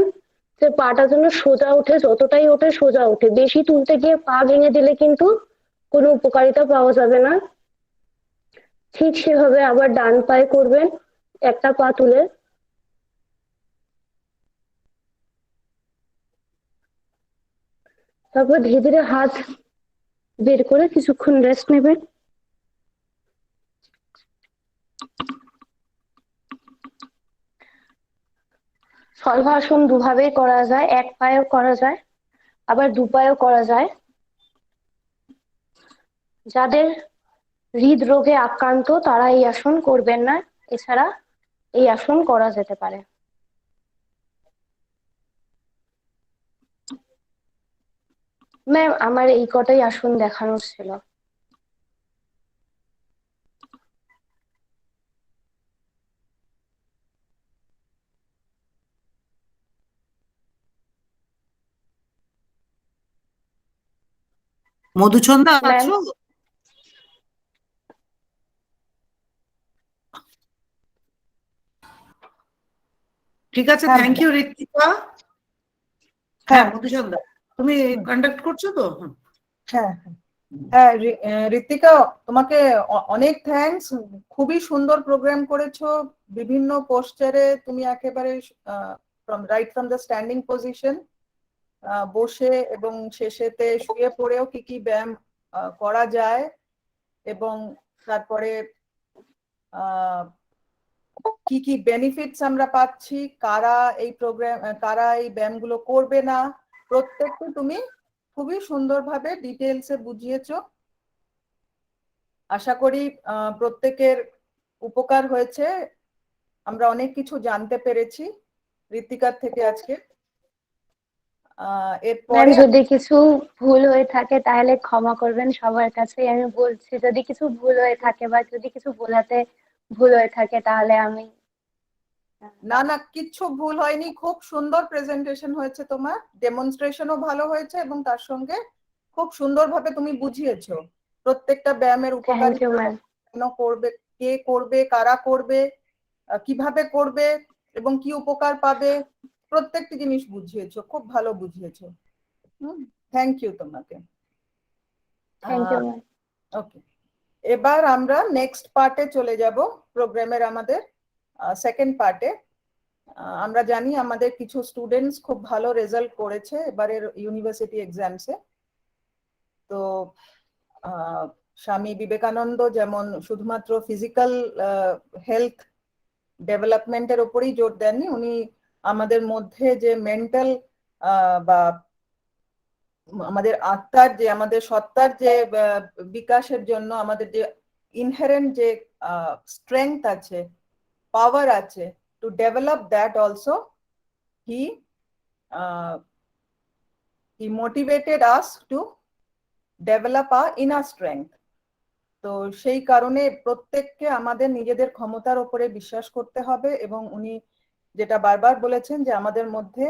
যে পাটা যেন সোজা ওঠে, যতটাই ওঠে সোজা ওঠে। বেশি তুলতে গিয়ে পা ভেঙে দিলে কিন্তু কোনো উপকারিতা পাওয়া যাবে না। ঠিক সেভাবে আবার ডান পায়ে করবেন, একটা পা তুলে। তারপর ধীরে ধীরে হাত বের করে কিছুক্ষণ রেস্ট নেবেন। শলভাসন দুভাবেই করা যায়, এক পায়েও করা যায়, আবার দু পায়েও করা যায়। যাদের হৃদরোগে আক্রান্ত তারা এই আসন করবেন না, এছাড়া এই আসন করা যেতে পারে। ম্যাম, আমার এই কটাই আসন দেখানোর ছিল। মধুচন্দ্রা ম্যাম, আছো? ঠিক আছে, হ্যাঁ, থ্যাংক ইউ ঋত্বিকা। হ্যাঁ হ্যাঁ, মধুচন্দ্রা, তুমি কন্ডাক্ট করছো তো? হ্যাঁ, হ্যাঁ, ঋত্বিকা, তোমাকে অনেক থ্যাঙ্কস। খুবই সুন্দর প্রোগ্রাম করেছো। বিভিন্ন পোস্টারে তুমি একেবারে ফ্রম দ্য স্ট্যান্ডিং পজিশন বসে এবং শেষেতে শুয়ে পড়েও কি কি ব্যায়াম করা যায়, এবং তারপরে কি কি বেনিফিটস আমরা পাচ্ছি, কারা এই কারা এই ব্যায়ামগুলো করবে না, প্রত্যেকটা তুমি খুবই সুন্দরভাবে ডিটেলসে বুঝিয়েছো। আশা করি প্রত্যেকের উপকার হয়েছে। আমরা অনেক কিছু জানতে পেরেছি ঋত্বিকার থেকে আজকে। ম্যাম, এরপরে যদি কিছু ভুল হয়ে থাকে তাহলে ক্ষমা করবেন, সবার কাছেই আমি বলছি। যদি কিছু ভুল হয়ে থাকে বা যদি কিছু বোঝাতে ভুল হয়ে থাকে তাহলে আমি না না, কিচ্ছু ভুল হয়নি। খুব সুন্দর প্রেজেন্টেশন হয়েছে তোমার, ডেমনস্ট্রেশনও ভালো হয়েছে এবং তার সঙ্গে খুব সুন্দরভাবে তুমি বুঝিয়েছো প্রত্যেকটা ব্যায়ামের থ্যাংক উপকারিতা, ইউ ম্যাম। কেন করবে, কে করবে, কারা করবে, কিভাবে করবে এবং কি উপকার পাবে, প্রত্যেকটি জিনিস বুঝিয়েছো, খুব ভালো বুঝিয়েছো। থ্যাংক ইউ তোমাকে। Thank you ma'am. ওকে, এবার আমরা নেক্সট পার্টে চলে যাব। প্রোগ্রামের আমাদের সেকেন্ড পার্টে আমরা জানি আমাদের কিছু স্টুডেন্টস খুব ভালো রেজাল্ট করেছে এবারের ইউনিভার্সিটি এক্সামসে। তো স্বামী বিবেকানন্দ যেমন শুধুমাত্র ফিজিক্যাল হেলথ ডেভেলপমেন্টের উপরেই জোর দেননি, উনি আমাদের মধ্যে যে মেন্টাল বা আমাদের আত্মার যে, আমাদের সত্তার যে বিকাশের জন্য আমাদের যে ইনহেরেন্ট যে স্ট্রেংথ আছে, পাওয়ার আছে, to develop that also he motivated us to develop our inner strength. তো সেই কারণে প্রত্যেককে আমাদের নিজেদের ক্ষমতার উপরে বিশ্বাস করতে হবে এবং উনি যেটা বারবার বলেছেন যে আমাদের মধ্যে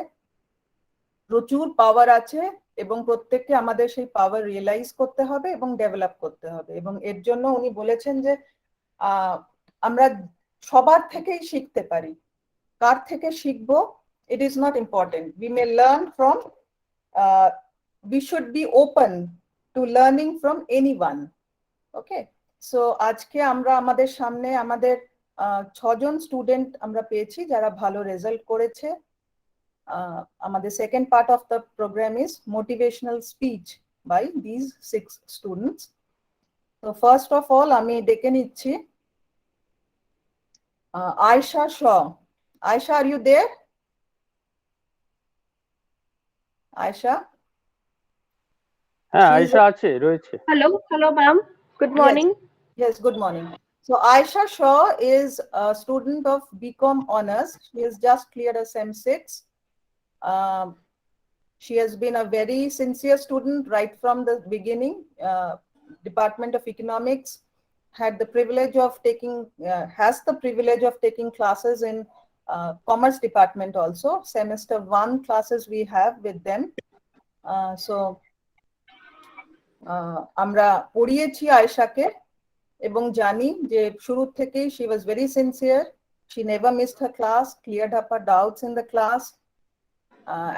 প্রচুর পাওয়ার আছে এবং প্রত্যেককে আমাদের সেই পাওয়ার রিয়েলাইজ করতে হবে এবং ডেভেলপ করতে হবে, এবং এর জন্য উনি বলেছেন যে আমরা সবার থেকেই শিখতে পারি। কার থেকে শিখবো, it is not important. We may learn from, we should be open to learning from anyone. Okay, so আজকে আমরা আমাদের সামনে আমাদের 6 জন স্টুডেন্ট আমরা পেয়েছি যারা ভালো রেজাল্ট করেছে। আমাদের second part of the program is motivational speech by this 6 students. তো ফার্স্ট অফ অল আমি ডেকে নিচ্ছি Aisha Shaw. Aisha, are you there? Aisha? হ্যাঁ, She is আয়েশা আছে, রয়েছে। Hello, ma'am. Good morning. Yes, good morning. So Aisha Shaw is a student of BCom honors. She has just cleared a Sem 6. She has been a very sincere student right from the beginning. Department of Economics had the privilege of taking, has the privilege of taking classes in Commerce Department also. Semester 1 classes we have with them. So আমরা পড়িয়েছি আয়েশাকে এবং জানি যে শুরু থেকেই she was very sincere. She never missed her class, cleared up her doubts in the class.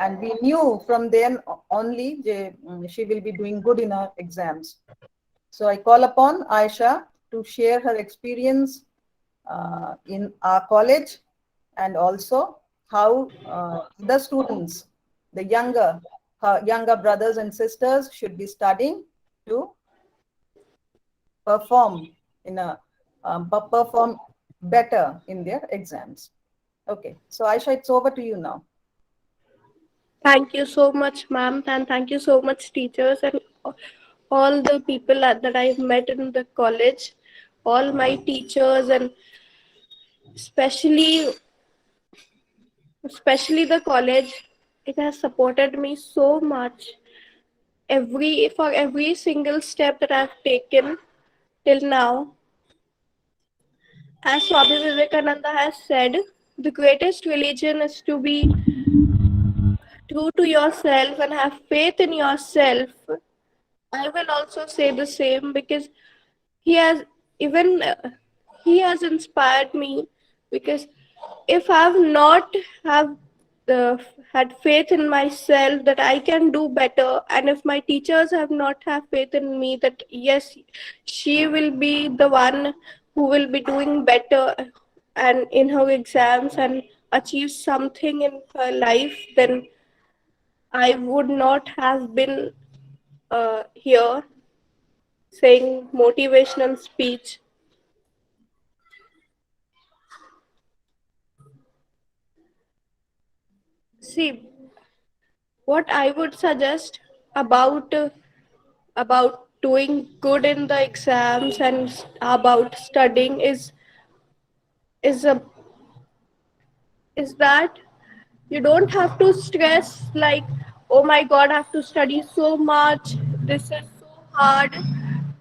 And we knew from then only that she will be doing good in her exams. So I call upon Aisha to share her experience in our college, and also how the students, the younger brothers and sisters should be studying to perform perform better in their exams. Okay, so Aisha, it's over to you now. Thank you so much, ma'am, and thank you so much, teachers, and all the people that I've met in the college, all my teachers, and especially the college. It has supported me so much. For every single step that I've taken till now. As Swami Vivekananda has said, the greatest religion is to be true to yourself and have faith in yourself. I will also say the same, because he has inspired me, because if I've not had faith in myself that I can do better, and if my teachers have not have faith in me that yes, she will be the one who will be doing better and in her exams and achieve something in her life, then I would not have been here saying motivational speech. See, what I would suggest about doing good in the exams and about studying is that you don't have to stress like, oh my god, I have to study so much, this is so hard.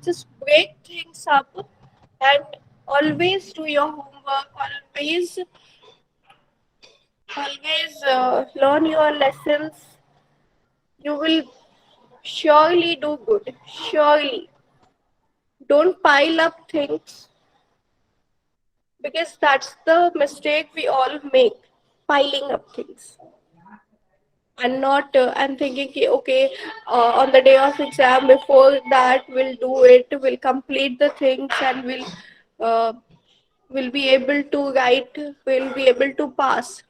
Just break things up and always do your homework, always learn your lessons. You will surely do good. Surely. Don't pile up things, because that's the mistake we all make, piling up things. And not and thinking, okay, on the day of exam, before that we'll do it, we'll complete the things, and we'll be able to write, we'll be able to pass.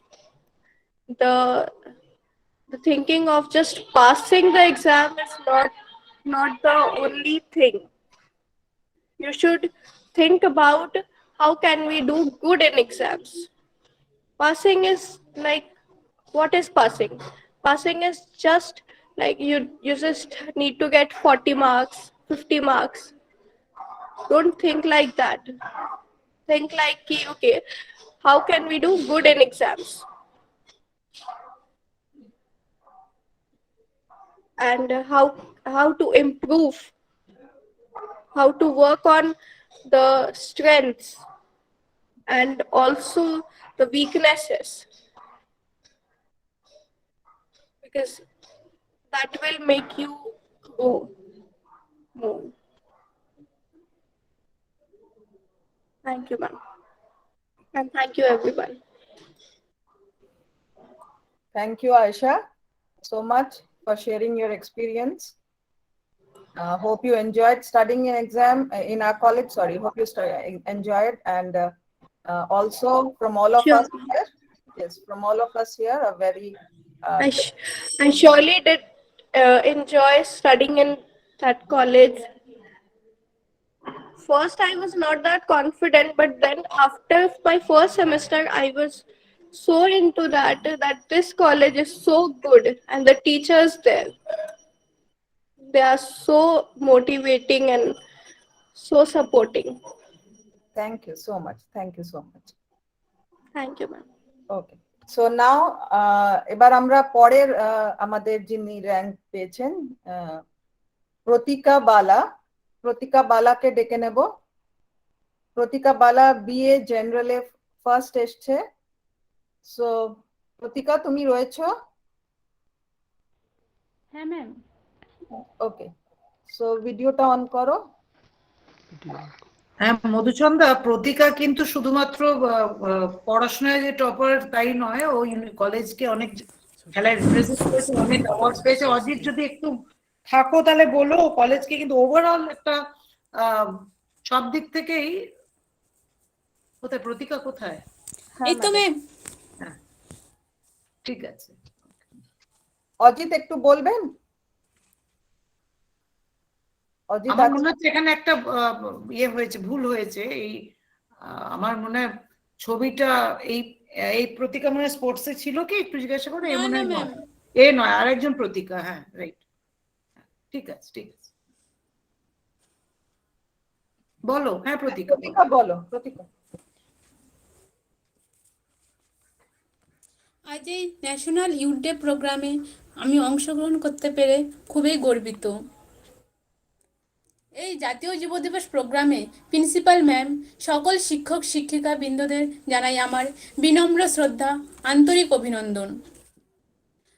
The thinking of just passing the exam is not the only thing. You should think about how can we do good in exams. Passing is like, what is passing? Passing is just like you just need to get 40 marks, 50 marks. Don't think like that. Think like, okay, how can we do good in exams? And how to improve, how to work on the strengths and also the weaknesses. because that will make you go more. Thank you, ma'am. And thank you, everyone. Thank you, Aisha, so much for sharing your experience. Hope you enjoyed studying in our college. Sorry, hope you enjoyed, and also from all of Sure. us here. Yes, from all of us here, a very I surely did enjoy studying in that college. First, I was not that confident, but then after my first semester, I was so into that this college is so good, and the teachers there, they are so motivating and so supporting. thank you so much. Thank you so much. Thank you, ma'am. Okay so now এবার আমরা পরের আমাদের যিনি rank পেয়েছেন প্রতিকা বালাকে ডেকে নেব। প্রতিকা বালা BA জেনারেলে first এসছে। So প্রতিকা, তুমি রয়েছো? হ্যাঁ ম্যাম। ওকে, সো ভিডিওটা অন করো। হ্যাঁ মধুচন্দ্রা, প্রতিকা কিন্তু শুধুমাত্র পড়াশোনায় যে টপার তাই নয়, ও কলেজকে অনেক খেলায় রিপ্রেজেন্ট করেছে, অনেক অ্যাওয়ার্ড পেয়েছে। অজিত যদি একটু থাকো তাহলে বলো, কলেজকে কিন্তু ওভারঅল একটা সব দিক থেকেই। কোথায় প্রতিকা, কোথায়? এই তো ম্যাম। হ্যাঁ ঠিক আছে। অজিত একটু বলবেন? আমার মনে হচ্ছে এখানে একটা ইয়ে হয়েছে, ভুল হয়েছে। এই আমার মনে হয় ছবিটা এই প্রতিকা মনে হয় স্পোর্টসে ছিল কি, একটু জিজ্ঞাসা করো। এ মনে হয় নয়, এ নয়, আরেকজন প্রতিকা। হ্যাঁ রাইট, ঠিক আছে ঠিক আছে, বলো। হ্যাঁ প্রতিকা বলো। প্রতিকা, আজ এই ন্যাশনাল ইউথ ডে প্রোগ্রামে আমি অংশগ্রহণ করতে পেরে খুবই গর্বিত। এই জাতীয় যুব দিবস প্রোগ্রামে প্রিন্সিপাল ম্যাম, সকল শিক্ষক শিক্ষিকা বৃন্দদের জানাই আমার বিনম্র শ্রদ্ধা, আন্তরিক অভিনন্দন।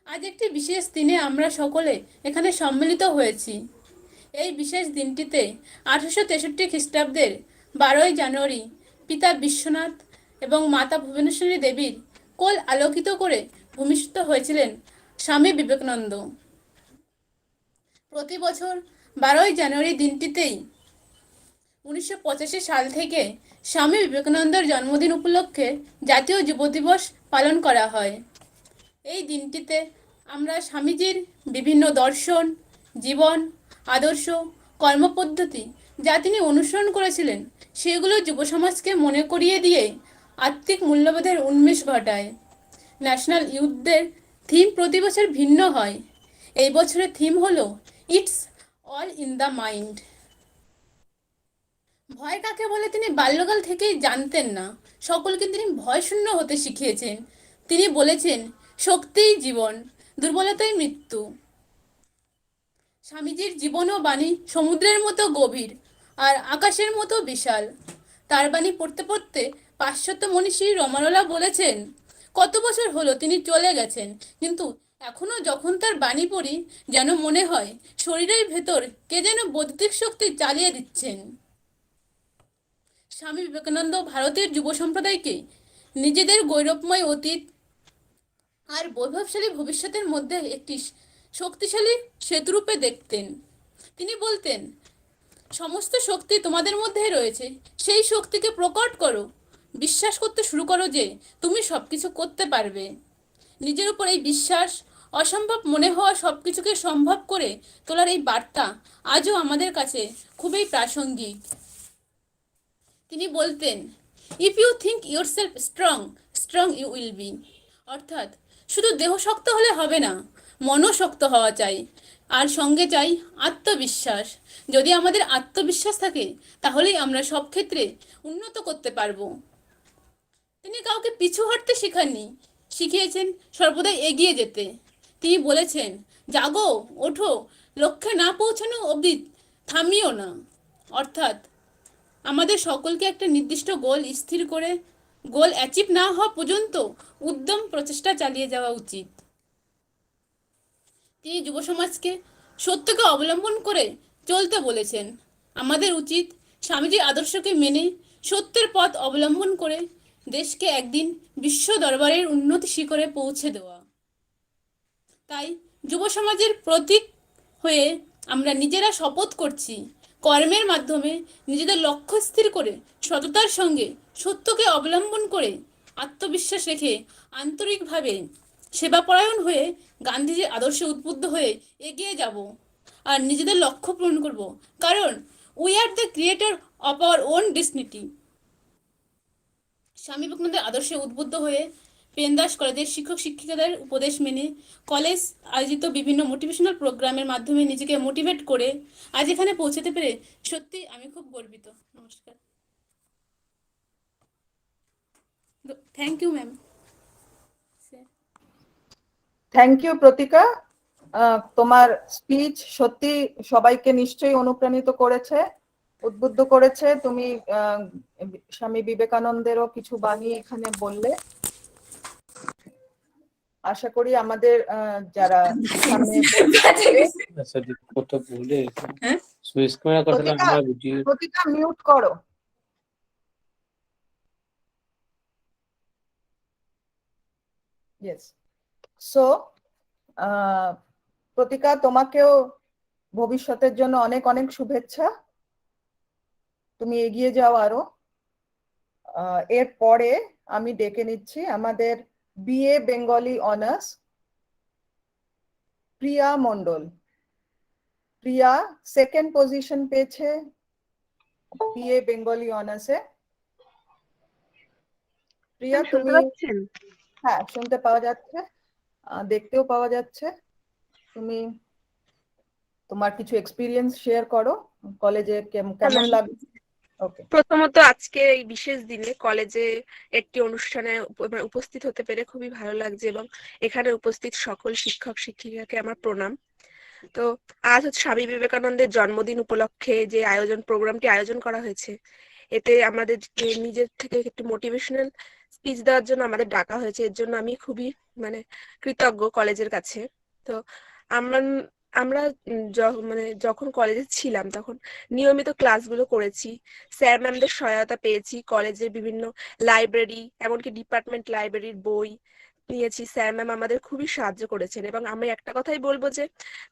আজ একটি বিশেষ দিনে আমরা সকলে এখানে সম্মিলিত হয়েছি। এই বিশেষ দিনটিতে 1863 খ্রিস্টাব্দের 12ই জানুয়ারি পিতা বিশ্বনাথ এবং মাতা ভুবনেশ্বরী দেবীর কোল আলোকিত করে ভূমিষ্ঠিত হয়েছিলেন স্বামী বিবেকানন্দ। প্রতি বছর 12ই জানুয়ারি দিনটিতেই 1985 সাল থেকে স্বামী বিবেকানন্দের জন্মদিন উপলক্ষে জাতীয় যুব দিবস পালন করা হয়। এই দিনটিতে আমরা স্বামীজির বিভিন্ন দর্শন, জীবন, আদর্শ, কর্মপদ্ধতি যা তিনি অনুসরণ করেছিলেন সেগুলো যুব সমাজকে মনে করিয়ে দিয়ে আত্মিক মূল্যবোধের উন্মেষ ঘটায়। ন্যাশনাল ইউথ ডের থিম প্রতি বছর ভিন্ন হয়। এই বছরের থিম হলো it's all in the mind. ভয় কাকে বলে তিনি বাল্যকাল থেকেই জানতেন না, সকলকে তিনি ভয়শূন্য হতে শিখিয়েছেন। তিনি বলেছেন, শক্তিই জীবন, দুর্বলতাই মৃত্যু। স্বামীজির জীবন ও বাণী সমুদ্রের মতো গভীর আর আকাশের মতো বিশাল। তার বাণী পড়তে পড়তে পাশ্চাত্য মনীষী রমারোলা বলেছেন, কত বছর হলো তিনি চলে গেছেন, কিন্তু এখনো যখন তার বাণী পড়ি যেন মনে হয় শরীরের ভেতর কে যেন বৈদ্যুতিক শক্তি চালিয়ে দিচ্ছেন। স্বামী বিবেকানন্দ ভারতের যুব সম্প্রদায়কে নিজেদের গৌরবময় অতীত আর বৈভবশালী ভবিষ্যতের মধ্যে একটি শক্তিশালী সেতুরূপে দেখতেন। তিনি বলতেন, সমস্ত শক্তি তোমাদের মধ্যে রয়েছে, সেই শক্তিকে প্রকট করো, বিশ্বাস করতে শুরু করো যে তুমি সবকিছু করতে পারবে। নিজের উপর এই বিশ্বাস, অসম্ভব মনে হওয়া সবকিছুকে সম্ভব করে তোলার এই বার্তা আজও আমাদের কাছে খুবই প্রাসঙ্গিক। তিনি বলতেন, if you think yourself strong, strong you will be. অর্থাৎ শুধু দেহ শক্ত হলে হবে না, মনও শক্ত হওয়া চাই, আর সঙ্গে চাই আত্মবিশ্বাস। যদি আমাদের আত্মবিশ্বাস থাকে তাহলেই আমরা সব ক্ষেত্রে উন্নত করতে পারবো। তিনি কাউকে পিছু হটতে শেখাননি, শিখিয়েছেন সর্বদাই এগিয়ে যেতে। তিনি বলেছেন, জাগো, ওঠো, লক্ষ্যে না পৌঁছানো অবধি থামিও না। অর্থাৎ আমাদের সকলকে একটা নির্দিষ্ট গোল স্থির করে গোল অ্যাচিভ না হওয়া পর্যন্ত উদ্যম প্রচেষ্টা চালিয়ে যাওয়া উচিত। তিনি যুব সমাজকে সত্যকে অবলম্বন করে চলতে বলেছেন। আমাদের উচিত স্বামীজির আদর্শকে মেনে সত্যের পথ অবলম্বন করে দেশকে একদিন বিশ্ব দরবারের উন্নতি শিখরে পৌঁছে দেওয়া। তাই যুব সমাজের প্রতীক হয়ে আমরা নিজেরা শপথ করছি, কর্মের মাধ্যমে নিজেদের লক্ষ্য স্থির করে সততার সঙ্গে সত্যকে অবলম্বন করে আত্মবিশ্বাস রেখে আন্তরিকভাবে সেবাপরায়ণ হয়ে গান্ধীজির আদর্শে উদ্বুদ্ধ হয়ে এগিয়ে যাব আর নিজেদের লক্ষ্য পূরণ করব, কারণ we are the creator of our own destiny. স্বামী বিবেকানন্দের আদর্শে উদ্বুদ্ধ হয়ে পেনদাস কলেজের শিক্ষক শিক্ষিকাদের উপদেশ মেনে কলেজ আয়োজিত বিভিন্ন মোটিভেশনাল প্রোগ্রামের মাধ্যমে নিজেকে মোটিভেট করে আজ এখানে পৌঁছাতে পেরে সত্যি আমি খুব গর্বিত। নমস্কার। Thank you ma'am. Thank you Pratika. তোমার স্পিচ সত্যি সবাইকে নিশ্চয়ই অনুপ্রাণিত করেছে, উদ্বুদ্ধ করেছে। তুমি স্বামী বিবেকানন্দেরও কিছু বাণী এখানে বললে। আশা করি আমাদের যারা সামনে প্রতিটা মিউট করো। ইয়েস। সো প্রতিকা, তোমাকেও ভবিষ্যতের জন্য অনেক অনেক শুভেচ্ছা। তুমি এগিয়ে যাও আরো। এরপরে আমি ডেকে নিচ্ছি আমাদের বিএ বেঙ্গলি অনার্স প্রিয়া মন্ডল। প্রিয়া সেকেন্ড পজিশন পেয়েছে বিএ বেঙ্গলি অনার্সে। প্রিয়া তুমি, হ্যাঁ শুনতে পাওয়া যাচ্ছে, দেখতেও পাওয়া যাচ্ছে। তুমি তোমার কিছু এক্সপিরিয়েন্স শেয়ার করো, কলেজে কেমন লাগে। ওকে। প্রথমত আজকে এই বিশেষ দিনে কলেজে একটি অনুষ্ঠানে উপস্থিত হতে পেরে খুবই ভালো লাগছে, এবং এখানে উপস্থিত সকল শিক্ষক শিক্ষিকাকে আমার প্রণাম। তো আজ হচ্ছে স্বামী বিবেকানন্দের জন্মদিন উপলক্ষে যে প্রোগ্রামটি আয়োজন করা হয়েছে, এতে আমাদের নিজের থেকে একটি মোটিভেশনাল স্পিচ দেওয়ার জন্য আমাদের ডাকা হয়েছে। এর জন্য আমি খুবই কৃতজ্ঞ কলেজের কাছে। তো আমরা আমরা যখন কলেজে ছিলাম তখন নিয়মিত ক্লাসগুলো করেছি, স্যার ম্যামদের সহায়তা পেয়েছি, কলেজের বিভিন্ন লাইব্রেরি এমনকি ডিপার্টমেন্ট লাইব্রেরির বই নিয়েছি। স্যার ম্যাম আমাদের খুবই সাহায্য করেছেন, এবং আমি একটা কথাই বলবো যে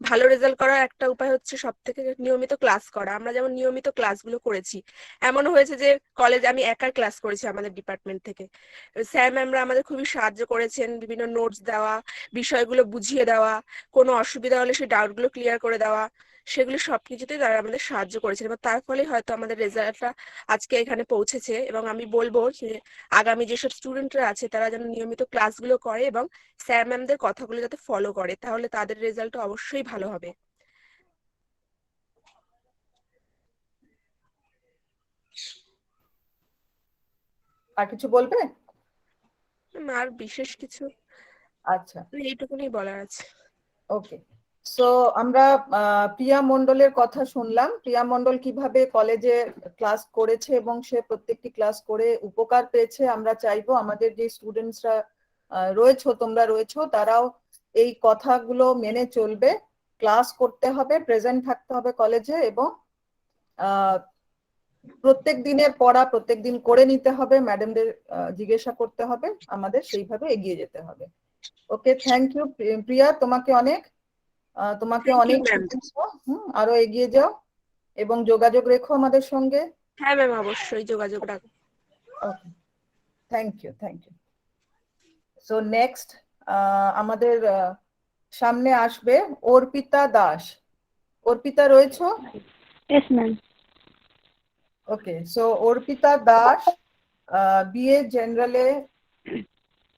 ভালো রেজাল্ট করার একটা উপায় হচ্ছে সব থেকে নিয়মিত ক্লাস করা। আমরা যেমন নিয়মিত ক্লাসগুলো করেছি, এমন হয়েছে যে কলেজে আমি একাই ক্লাস করেছি আমাদের ডিপার্টমেন্ট থেকে। স্যার ম্যামরা আমাদের খুবই সাহায্য করেছেন, বিভিন্ন নোটস দেওয়া, বিষয়গুলো বুঝিয়ে দেওয়া, কোনো অসুবিধা হলে সেই ডাউটগুলো ক্লিয়ার করে দেওয়া, সেগুলো সবকিছুতেই তারা আমাদের সাহায্য করেছেন, এবং তার ফলে হয়তো আমাদের রেজাল্টটা আজকে এখানে পৌঁছেছে। এবং আমি বলবো যে আগামী যেসব স্টুডেন্টরা আছে তারা যেন নিয়মিত ক্লাসগুলো করে এবং স্যার ম্যামদের কথাগুলো যাতে ফলো করে, তাহলে তাদের রেজাল্ট অবশ্যই ভালো হবে। আর কিছু বলবে? আর বিশেষ কিছু, আচ্ছা, এইটুকুনি বলার আছে। ওকে। সো আমরা প্রিয়া মন্ডলের কথা শুনলাম। প্রিয়া মন্ডল কিভাবে কলেজে ক্লাস করেছে এবং সে প্রত্যেকটি ক্লাস করে উপকার পেয়েছে। আমরা চাইবো আমাদের যে স্টুডেন্টসরা রয়েছো, তোমরা রয়েছো, তারাও এই কথাগুলো মেনে চলবে। ক্লাস করতে হবে, প্রেজেন্ট থাকতে হবে কলেজে, এবং প্রত্যেক দিনের পড়া প্রত্যেক দিন করে নিতে হবে, ম্যাডামদের জিজ্ঞাসা করতে হবে, আমাদের সেইভাবে এগিয়ে যেতে হবে। ওকে, থ্যাংক ইউ প্রিয়া, তোমাকে অনেক শুভেচ্ছা। আরো এগিয়ে যাও এবং যোগাযোগ রেখো আমাদের সঙ্গে। হ্যাঁ ম্যাম, অবশ্যই যোগাযোগ রাখবো। Okay, thank you. So next আমাদের সামনে আসবে অর্পিতা দাস। অর্পিতা রয়েছো? Yes, ma'am. Okay, so Arpita Das BA জেনারেলে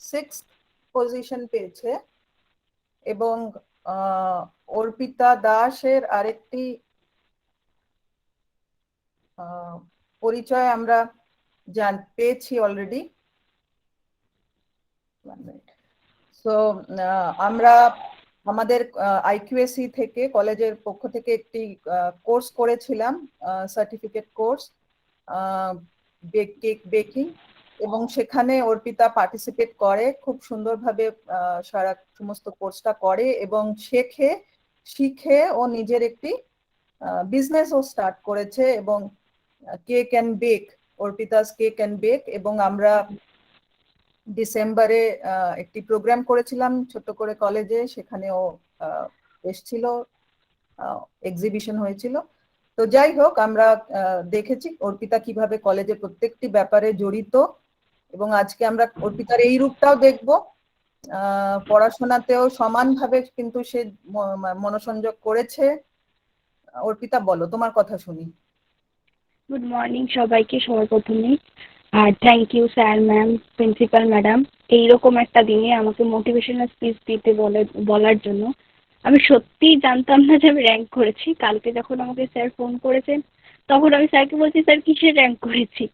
6th পজিশন পেয়েছে, এবং অর্পিতা দাসের আরেকটি পরিচয় আমরা পেয়েছি অলরেডি। সো আমরা আমাদের আইকিউএসি থেকে, কলেজের পক্ষ থেকে একটি কোর্স করেছিলাম, সার্টিফিকেট কোর্স কেক বেকিং, এবং সেখানে অর্পিতা পার্টিসিপেট করে, খুব সুন্দরভাবে সারা সমস্ত কোর্সটা করে এবং শিখে ও নিজের একটি বিজনেসও স্টার্ট করেছে এবং cake and bake, Arpita's cake and bake. এবং আমরা ডিসেম্বরে একটি প্রোগ্রাম করেছিলাম ছোট করে কলেজে, সেখানেও এসছিল, এক্সিবিশন হয়েছিল। তো যাই হোক, আমরা দেখেছি অর্পিতা কিভাবে কলেজে প্রত্যেকটি ব্যাপারে জড়িত, এবং আজকে আমরা অর্পিতার এই রূপটাও দেখব। পড়াশোনাতেও সমানভাবে কিন্তু সে মনোসংযোগ করেছে। অর্পিতা, বলো, তোমার কথা শুনি। গুড মর্নিং সবাইকে, সবার প্রথমেই আর thank you sir, ma'am, principal madam এইরকম একটা দিনে আমাকে মোটিভেশনাল স্পিচ দিতে বলার জন্য। আমি সত্যিই জানতাম না যে আমি র্যাঙ্ক করেছি। কালকে যখন আমাকে স্যার ফোন করেছেন তখন আমি স্যারকে বলছি, স্যার কিসের র্যাঙ্ক করেছি?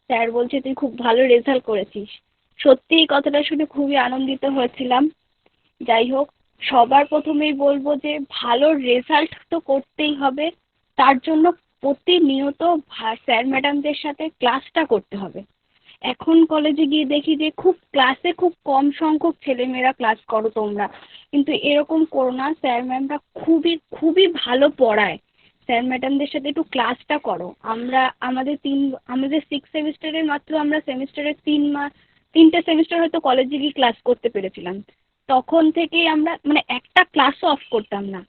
স্যার বলছে তুই খুব ভালো রেজাল্ট করেছিস। সত্যি এই কথাটা শুনে খুবই আনন্দিত হয়েছিলাম। যাই হোক, সবার প্রথমেই বলবো যে ভালো রেজাল্ট তো করতেই হবে, তার জন্য প্রতিনিয়ত স্যার ম্যাডামদের সাথে ক্লাসটা করতে হবে। এখন কলেজে গিয়ে দেখি যে ক্লাসে খুব কম সংখ্যক ছেলেমেয়েরা ক্লাস করো তোমরা, কিন্তু এরকম করো না। স্যার ম্যামরা খুবই খুবই ভালো পড়ায়। স্যার ম্যাডামদের সাথে একটু ক্লাসটা করো। আমাদের 6 সেমিস্টারের মাত্র আমরা সেমিস্টারের 3টে সেমিস্টার হয়তো কলেজে গিয়ে ক্লাস করতে পেরেছিলাম। তখন থেকেই আমরা মানে একটা ক্লাসও অফ করতাম না।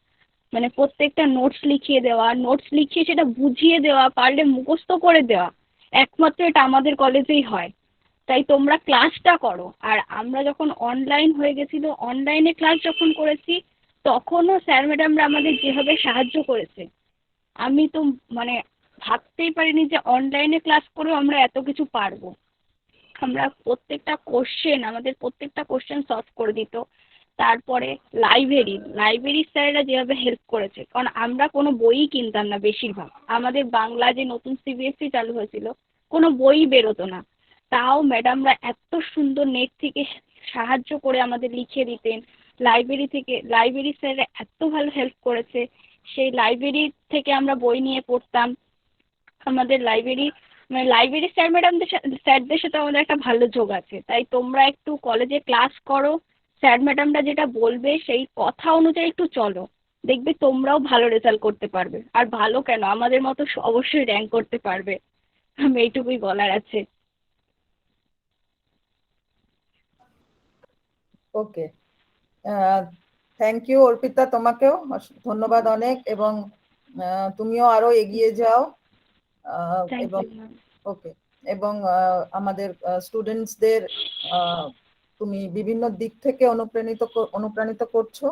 মানে প্রত্যেকটা নোটস লিখিয়ে দেওয়া, নোটস লিখিয়ে সেটা বুঝিয়ে দেওয়া, পারলে মুখস্থ করে দেওয়া, একমাত্র এটা আমাদের কলেজেই হয়। তাই তোমরা ক্লাসটা করো। আর আমরা যখন অনলাইন হয়ে গেছিল, অনলাইনে ক্লাস যখন করেছি, তখনও স্যার ম্যাডামরা আমাদের যেভাবে সাহায্য করেছে, আমি তো মানে ভাবতেই পারিনি যে অনলাইনে ক্লাস করেও আমরা এত কিছু পারবো। আমরা আমাদের প্রত্যেকটা কোশ্চেন সলভ করে দিত। তারপরে লাইব্রেরি স্যারেরা যেভাবে হেল্প করেছে, কারণ আমরা কোনো বইই কিনতাম না বেশিরভাগ। আমাদের বাংলা যে নতুন সিবিএসসি চালু হয়েছিল, কোনো বই বেরোতো না, তাও ম্যাডামরা এত সুন্দর নেট থেকে সাহায্য করে আমাদের লিখিয়ে দিতেন। লাইব্রেরি স্যাররা এত ভালো হেল্প করেছে, সেই লাইব্রেরি থেকে আমরা বই নিয়ে পড়তাম। আমাদের লাইব্রেরি স্যারদের সাথে আমাদের একটা ভালো যোগ আছে। তাই তোমরা একটু কলেজে ক্লাস করো, স্যার ম্যাডামরা যেটা বলবে সেই কথা অনুযায়ী একটু চলো, দেখবে তোমরাও ভালো রেজাল্ট করতে পারবে। আর ভালো কেন, আমাদের মতো অবশ্যই র্যাঙ্ক করতে পারবে। আমি এইটুকুই বলার আছে। ওকে, থ্যাংক ইউ অর্পিতা, তোমাকেও ধন্যবাদ অনেক, এবং তুমিও আরো এগিয়ে যাও। এবং ওকে, এবং আমাদের স্টুডেন্টসদের তুমি বিভিন্ন দিক থেকে অনুপ্রাণিত করছো।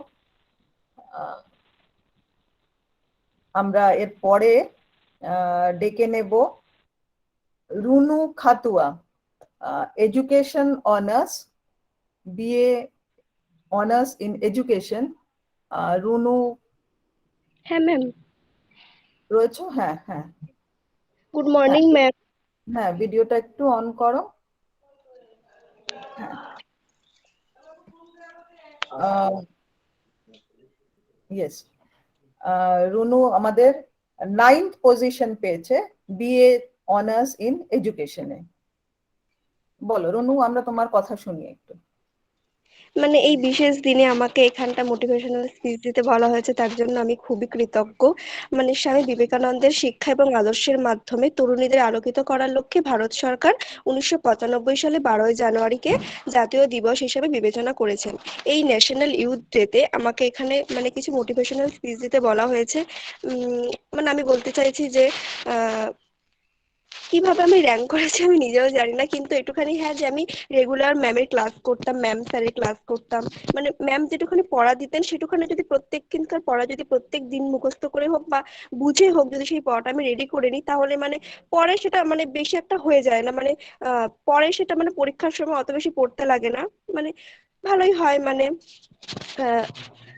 আমরা এর পরে ডেকে নেব Runu Khatua, education honours, BA honours in education. Runu, হ্যাঁ ম্যাম। রয়েছো? হ্যাঁ হ্যাঁ, গুড মর্নিং ম্যাম। হ্যাঁ, ভিডিওটা একটু অন করো। ইয়েস, রুনু আমাদের 9th পজিশন পেয়েছে BA অনার্স ইন এডুকেশনে। বলো রুনু, আমরা তোমার কথা শুনি একটু। মানে এই বিশেষ দিনে আমাকে এখানটা মোটিভেশনাল স্পিচ দিতে বলা হয়েছে, তার জন্য আমি খুবই কৃতজ্ঞ। মানে স্বামী বিবেকানন্দের শিক্ষা এবং আদর্শের মাধ্যমে তরুণীদের আলোকিত করার লক্ষ্যে ভারত সরকার 1995 সালে 12ই জানুয়ারিকে জাতীয় দিবস হিসেবে বিবেচনা করেছেন। এই ন্যাশনাল ইউথ ডেতে আমাকে এখানে মানে কিছু মোটিভেশনাল স্পিচ দিতে বলা হয়েছে। মানে আমি বলতে চাইছি যে কিভাবে আমি র্যাঙ্ক করেছি আমি নিজেও জানি না, কিন্তু একটুখানি হ্যাঁ, যে আমি রেগুলার ম্যামের ক্লাস করতাম, ম্যাম স্যারের ক্লাস করতাম। মানে ম্যাম যেটুখানি পড়া দিতেন সেটুখানি যদি প্রত্যেকদিনকার পড়া যদি প্রত্যেক দিন মুখস্থ করে হোক বা বুঝে হোক, যদি সেই পড়াটা আমি রেডি করে নিই, তাহলে মানে পরে সেটা মানে বেশি একটা হয়ে যায় না। মানে পরে সেটা মানে পরীক্ষার সময় অত বেশি পড়তে লাগে না, মানে ভালোই হয়। মানে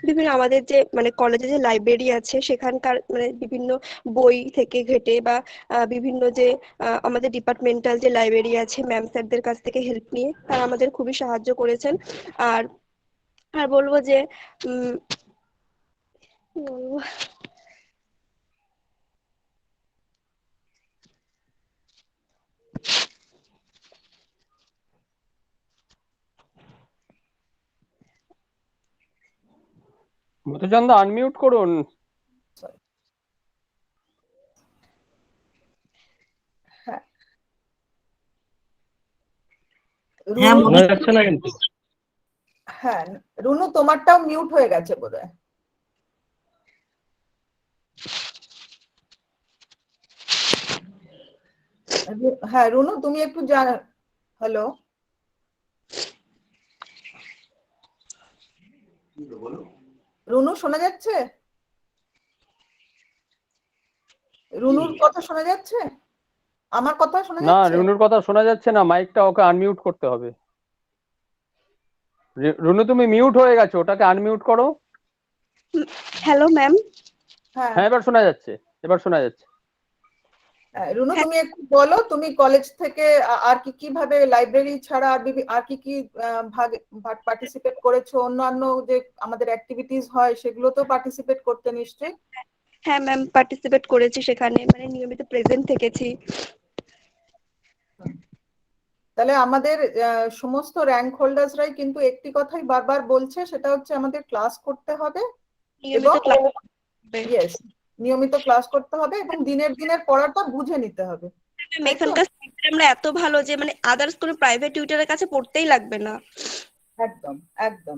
বিভিন্ন আমাদের যে মানে কলেজে যে লাইব্রেরি আছে সেখানকার মানে বিভিন্ন বই থেকে ঘেটে বা বিভিন্ন যে আমাদের ডিপার্টমেন্টাল যে লাইব্রেরি আছে, ম্যাম স্যারদের কাছ থেকে হেল্প নিয়ে তারা আমাদের খুবই সাহায্য করেছেন। আর আর বলবো যে বলবো মধুচন্দ্র আনমিউট করুন। Sorry. হ্যাঁ হ্যাঁ, রুনু, শোনা যাচ্ছে না কিন্তু। হ্যাঁ রুনু তোমারটাও মিউট হয়ে গেছে বোধহয়। হ্যাঁ রুনু তুমি একটু হ্যালো রুনু শোনা যাচ্ছে? রুনুর কথা শোনা যাচ্ছে? আমার কথা শোনা না, যাচ্ছে? রুনুর কথা শোনা যাচ্ছে না, মাইকটা ওকে আনমিউট করতে হবে। রুনু তুমি মিউট হয়ে গেছো, ওটাকে আনমিউট করো। Hello ma'am. হ্যাঁ হ্যাঁ এবার শোনা যাচ্ছে, এবার শোনা যাচ্ছে। রুনু তুমি একটু বলো তুমি কলেজ থেকে আর কি কিভাবে লাইব্রেরি ছাড়া আর কি কি ভাগে পার্টিসিপেট করেছো? অন্যান্য যে আমাদের অ্যাক্টিভিটিস হয় সেগুলো তো পার্টিসিপেট করতে নিশ্চয়ই। হ্যাঁ ম্যাম, পার্টিসিপেট করেছি সেখানে, মানে নিয়মিত প্রেজেন্ট থেকেছি। তাহলে আমাদের সমস্ত র্যাঙ্ক হোল্ডার্সরাই কিন্তু একটি কথাই বারবার বলছে, সেটা হচ্ছে আমাদের ক্লাস করতে হবে নিয়মিত এবং ক্লাস। ইয়েস নিয়মিত ক্লাস করতে হবে এবং দিনের পড়াটা বুঝে নিতে হবে। তাই তো? এখানকার আমরা এত ভালো যে মানে আদার্স কোনো প্রাইভেট টিউটরের কাছে পড়তেই লাগবে না। একদম একদম।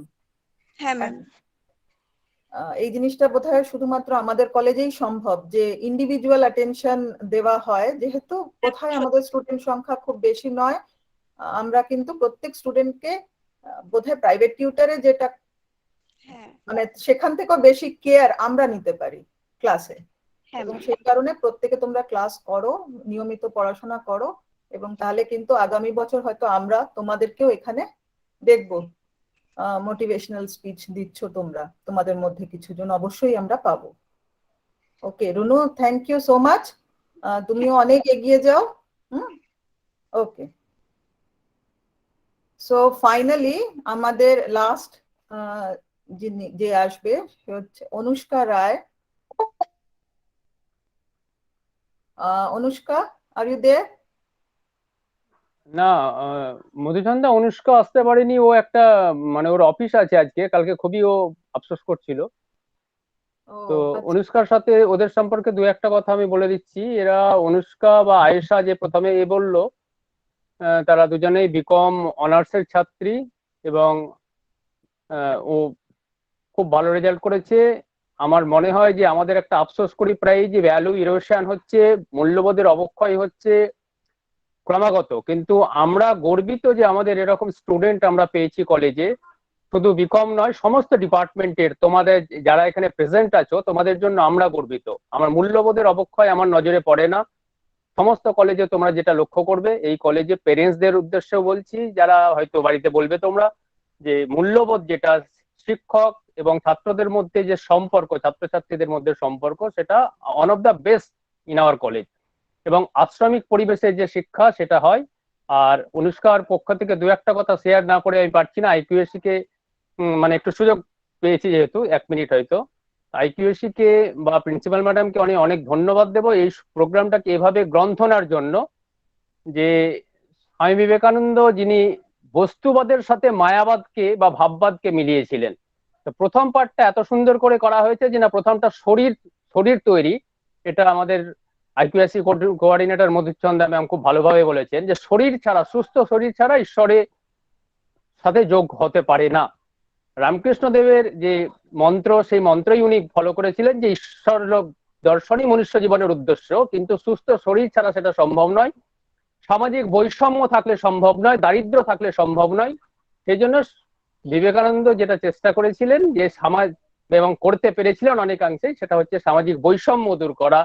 হ্যাঁ ম্যাম। এই জিনিসটা বোধহয় শুধুমাত্র আমাদের কলেজেই সম্ভব যে ইন্ডিভিজুয়াল অ্যাটেনশন দেওয়া হয়, যেহেতু কোথায় আমাদের স্টুডেন্ট সংখ্যা খুব বেশি নয়। আমরা কিন্তু প্রত্যেক স্টুডেন্টকে বোধহয় প্রাইভেট টিউটারে যেটা হ্যাঁ মানে সেখান থেকেও বেশি কেয়ার আমরা নিতে পারি ক্লাসে। হ্যাঁ এবং ম্যাম। সেই কারণে প্রত্যেকে তোমরা ক্লাস করো, নিয়মিত পড়াশোনা করো, এবং তাহলে কিন্তু আগামী বছর হয়তো আমরা তোমাদেরকেও এখানে দেখবো। মোটিভেশনাল স্পিচ দিচ্ছ তোমরা, তোমাদের মধ্যে কিছু জন অবশ্যই আমরা পাবো। Okay Runu, thank you so much, তুমিও অনেক এগিয়ে যাও। ওকে, সো ফাইনালি আমাদের লাস্ট যে আসবে সে হচ্ছে Anushka Roy. Anushka, are you there? না, মধুচন্দ্র অনুষ্কা আসতে পারেনি, ও একটা মানে ওর অফিস আছে আজকে, কালকে খুবই ও আফসোস করছিল। তো অনুষ্কার সাথে ওদের সম্পর্কে দু একটা কথা আমি বলে দিচ্ছি। এরা অনুষ্কা বা আয়েশা যে প্রথমে বললো, তারা দুজনেই বিকম অনার্সের ছাত্রী এবং ও খুব ভালো রেজাল্ট করেছে। আমার মনে হয় যে আমাদের একটা আফসোস করি প্রায় যে ভ্যালু ইরোশন হচ্ছে, মূল্যবোধের অবক্ষয় হচ্ছে ক্রমাগত, কিন্তু আমরা গর্বিত যে আমাদের এরকম স্টুডেন্ট আমরা পেয়েছি কলেজে। শুধু বিকম নয়, সমস্ত ডিপার্টমেন্টের তোমাদের যারা এখানে প্রেজেন্ট আছো তোমাদের জন্য আমরা গর্বিত। আমার মূল্যবোধের অবক্ষয় আমার নজরে পড়ে না। সমস্ত কলেজে তোমরা যেটা লক্ষ্য করবে, এই কলেজে পেরেন্টসদের উদ্দেশ্যেও বলছি, যারা হয়তো বাড়িতে বলবে তোমরা, যে মূল্যবোধ যেটা শিক্ষক এবং ছাত্রদের মধ্যে যে সম্পর্ক, ছাত্রছাত্রীদের মধ্যে সম্পর্ক, সেটা one of the best in our college. এবং আশ্রমিক পরিবেশে যে শিক্ষা সেটা হয়। আর অনুষ্কার পক্ষ থেকে দু একটা কথা শেয়ার না করে আমি পারছি না। আইকিউএসসি কে মানে একটু সুযোগ পেয়েছি যেহেতু, 1 মিনিট হয়তো, আইকিউএসসি কে বা প্রিন্সিপাল ম্যাডামকে অনেক অনেক ধন্যবাদ দেবো এই প্রোগ্রামটাকে এভাবে গ্রন্থনার জন্য। যে স্বামী বিবেকানন্দ যিনি বস্তুবাদের সাথে মায়াবাদকে বা ভাববাদকে মিলিয়েছিলেন, তো প্রথম পার্টটা এত সুন্দর করে করা হয়েছে যে না, প্রথমটা শরীর শরীর তৈরি, এটা আমাদের আইকিউএসসি কোঅর্ডিনেটর মধুচন্দ্রা ম্যাম খুব ভালোভাবে বলেছেন যে শরীর ছাড়া, সুস্থ শরীর ছাড়া ঈশ্বরের সাথে যোগ হতে পারে না। রামকৃষ্ণ দেবের যে মন্ত্র, সেই মন্ত্রই উনি ফলো করেছিলেন যে ঈশ্বর দর্শনই মনুষ্য জীবনের উদ্দেশ্য, কিন্তু সুস্থ শরীর ছাড়া সেটা সম্ভব নয়। সামাজিক বৈষম্য থাকলে সম্ভব নয়, দারিদ্র থাকলে সম্ভব নয়। সেই জন্য বিবেকানন্দ যেটা চেষ্টা করেছিলেন যে সমাজ, এবং করতে পেরেছিলেন অনেকাংশেই, সেটা হচ্ছে সামাজিক বৈষম্য দূর করা।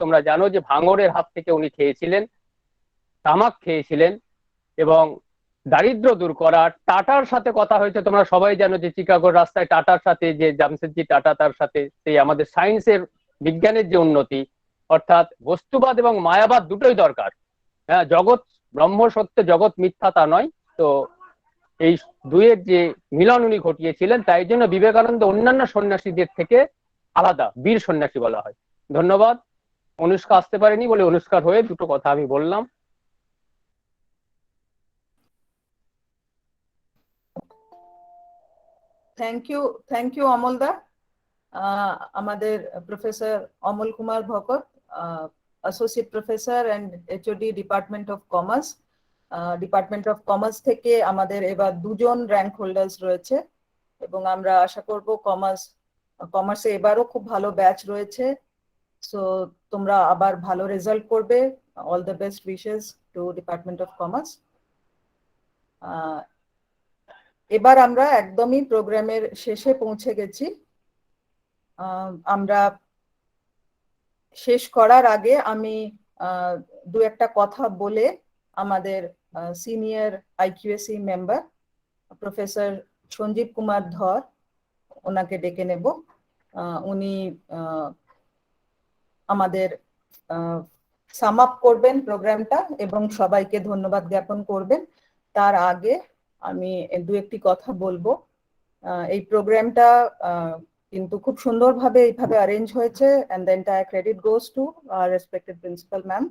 তোমরা জানো যে ভাঙড়ের হাত থেকে উনি খেয়েছিলেন, তামাক খেয়েছিলেন, এবং দারিদ্র দূর করা। টাটার সাথে কথা হয়েছে, তোমরা সবাই জানো যে চিকাগোর রাস্তায় টাটার সাথে যে জামশেদজি টাটা, তার সাথে সেই আমাদের সায়েন্সের বিজ্ঞানের যে উন্নতি, অর্থাৎ বস্তুবাদ এবং মায়াবাদ দুটোই দরকার। হ্যাঁ, জগৎ ব্রহ্ম সত্য, জগৎ মিথ্যা তা নয়। তো এই দুয়ের যে মিলন উনি ঘটিয়েছিলেন, তাই জন্য বিবেকানন্দ অন্যান্য সন্ন্যাসীদের থেকে আলাদা, বীর সন্ন্যাসী বলা হয়। ধন্যবাদ। অনুষ্কা আসতে পারেনি বলে অনুষ্কার হয়ে দুটো কথা আমি বললাম। থ্যাংক ইউ অমলদা। আমাদের professor Amal Kumar Bhakat, associate professor and HOD department of commerce. Department of commerce থেকে আমাদের এবার 2 জন র্যাঙ্ক হোল্ডার্স রয়েছে এবং আমরা আশা করব কমার্সে এবারও খুব ভালো ব্যাচ রয়েছে। সো তোমরা আবার ভালো রেজাল্ট করবে। All the best wishes to department of commerce. এবার আমরা একদমই প্রোগ্রামের শেষে পৌঁছে গেছি। আমরা শেষ করার আগে আমি 2-একটা কথা বলে আমাদের senior IQAC member professor Sanjib Kumar Dhar ওনাকে ডেকে নেব। উনি আমাদের সাম আপ করবেন প্রোগ্রামটা এবং সবাইকে ধন্যবাদ জ্ঞাপন করবেন। তার আগে আমি 2-একটি কথা বলবো। এই প্রোগ্রামটা কিন্তু খুব সুন্দরভাবে এইভাবে অ্যারেঞ্জ হয়েছে, and the entire credit goes to our respected principal ma'am,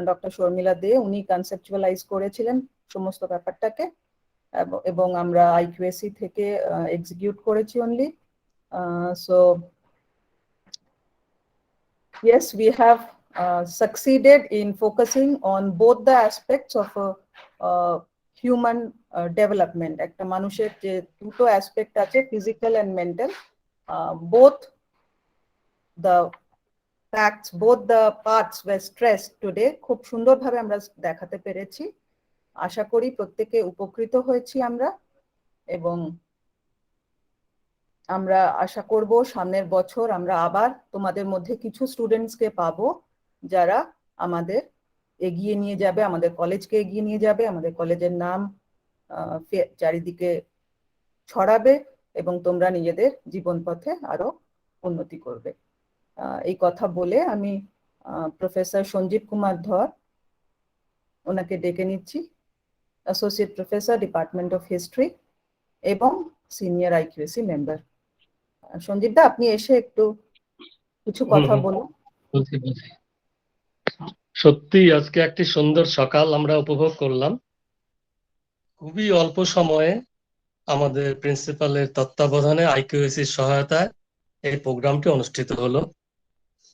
doctor Sharmila Dey. উনি কনসেপচুয়ালাইজ করেছিলেন সমস্ত ব্যাপারটাকে এবং আমরা আইকিউএসি থেকে এক্সিকিউট করেছি only. So yes, we have succeeded in focusing on both the aspects of human development. একটা মানুষের যে দুটো অ্যাসপেক্ট আছে, physical and mental, both the facts, both the parts were stressed today. খুব সুন্দরভাবে আমরা দেখাতে পেরেছি। আশা করি প্রত্যেকে উপকৃত হয়েছি আমরা, এবং আমরা আশা করব সামনের বছর আমরা আবার তোমাদের মধ্যে কিছু স্টুডেন্টসকে পাবো যারা আমাদের এগিয়ে নিয়ে যাবে, আমাদের কলেজকে এগিয়ে নিয়ে যাবে, আমাদের কলেজের নাম চারিদিকে ছড়াবে এবং তোমরা নিজেদের জীবন পথে আরো উন্নতি করবে। এই কথা বলে আমি প্রফেসর সঞ্জীব কুমার ধর ওনাকে ডেকে নিচ্ছি, associate professor department of history এবং সিনিয়র আইকিউএসি মেম্বার। সঞ্জীব দা, আপনি এসে একটু কিছু কথা বলুন। সত্যি আজকে একটি সুন্দর সকাল আমরা উপভোগ করলাম। খুবই অল্প সময়ে আমাদের প্রিন্সিপালের তত্ত্বাবধানে আইকিউএসির সহায়তায় এই প্রোগ্রামটি অনুষ্ঠিত হলো।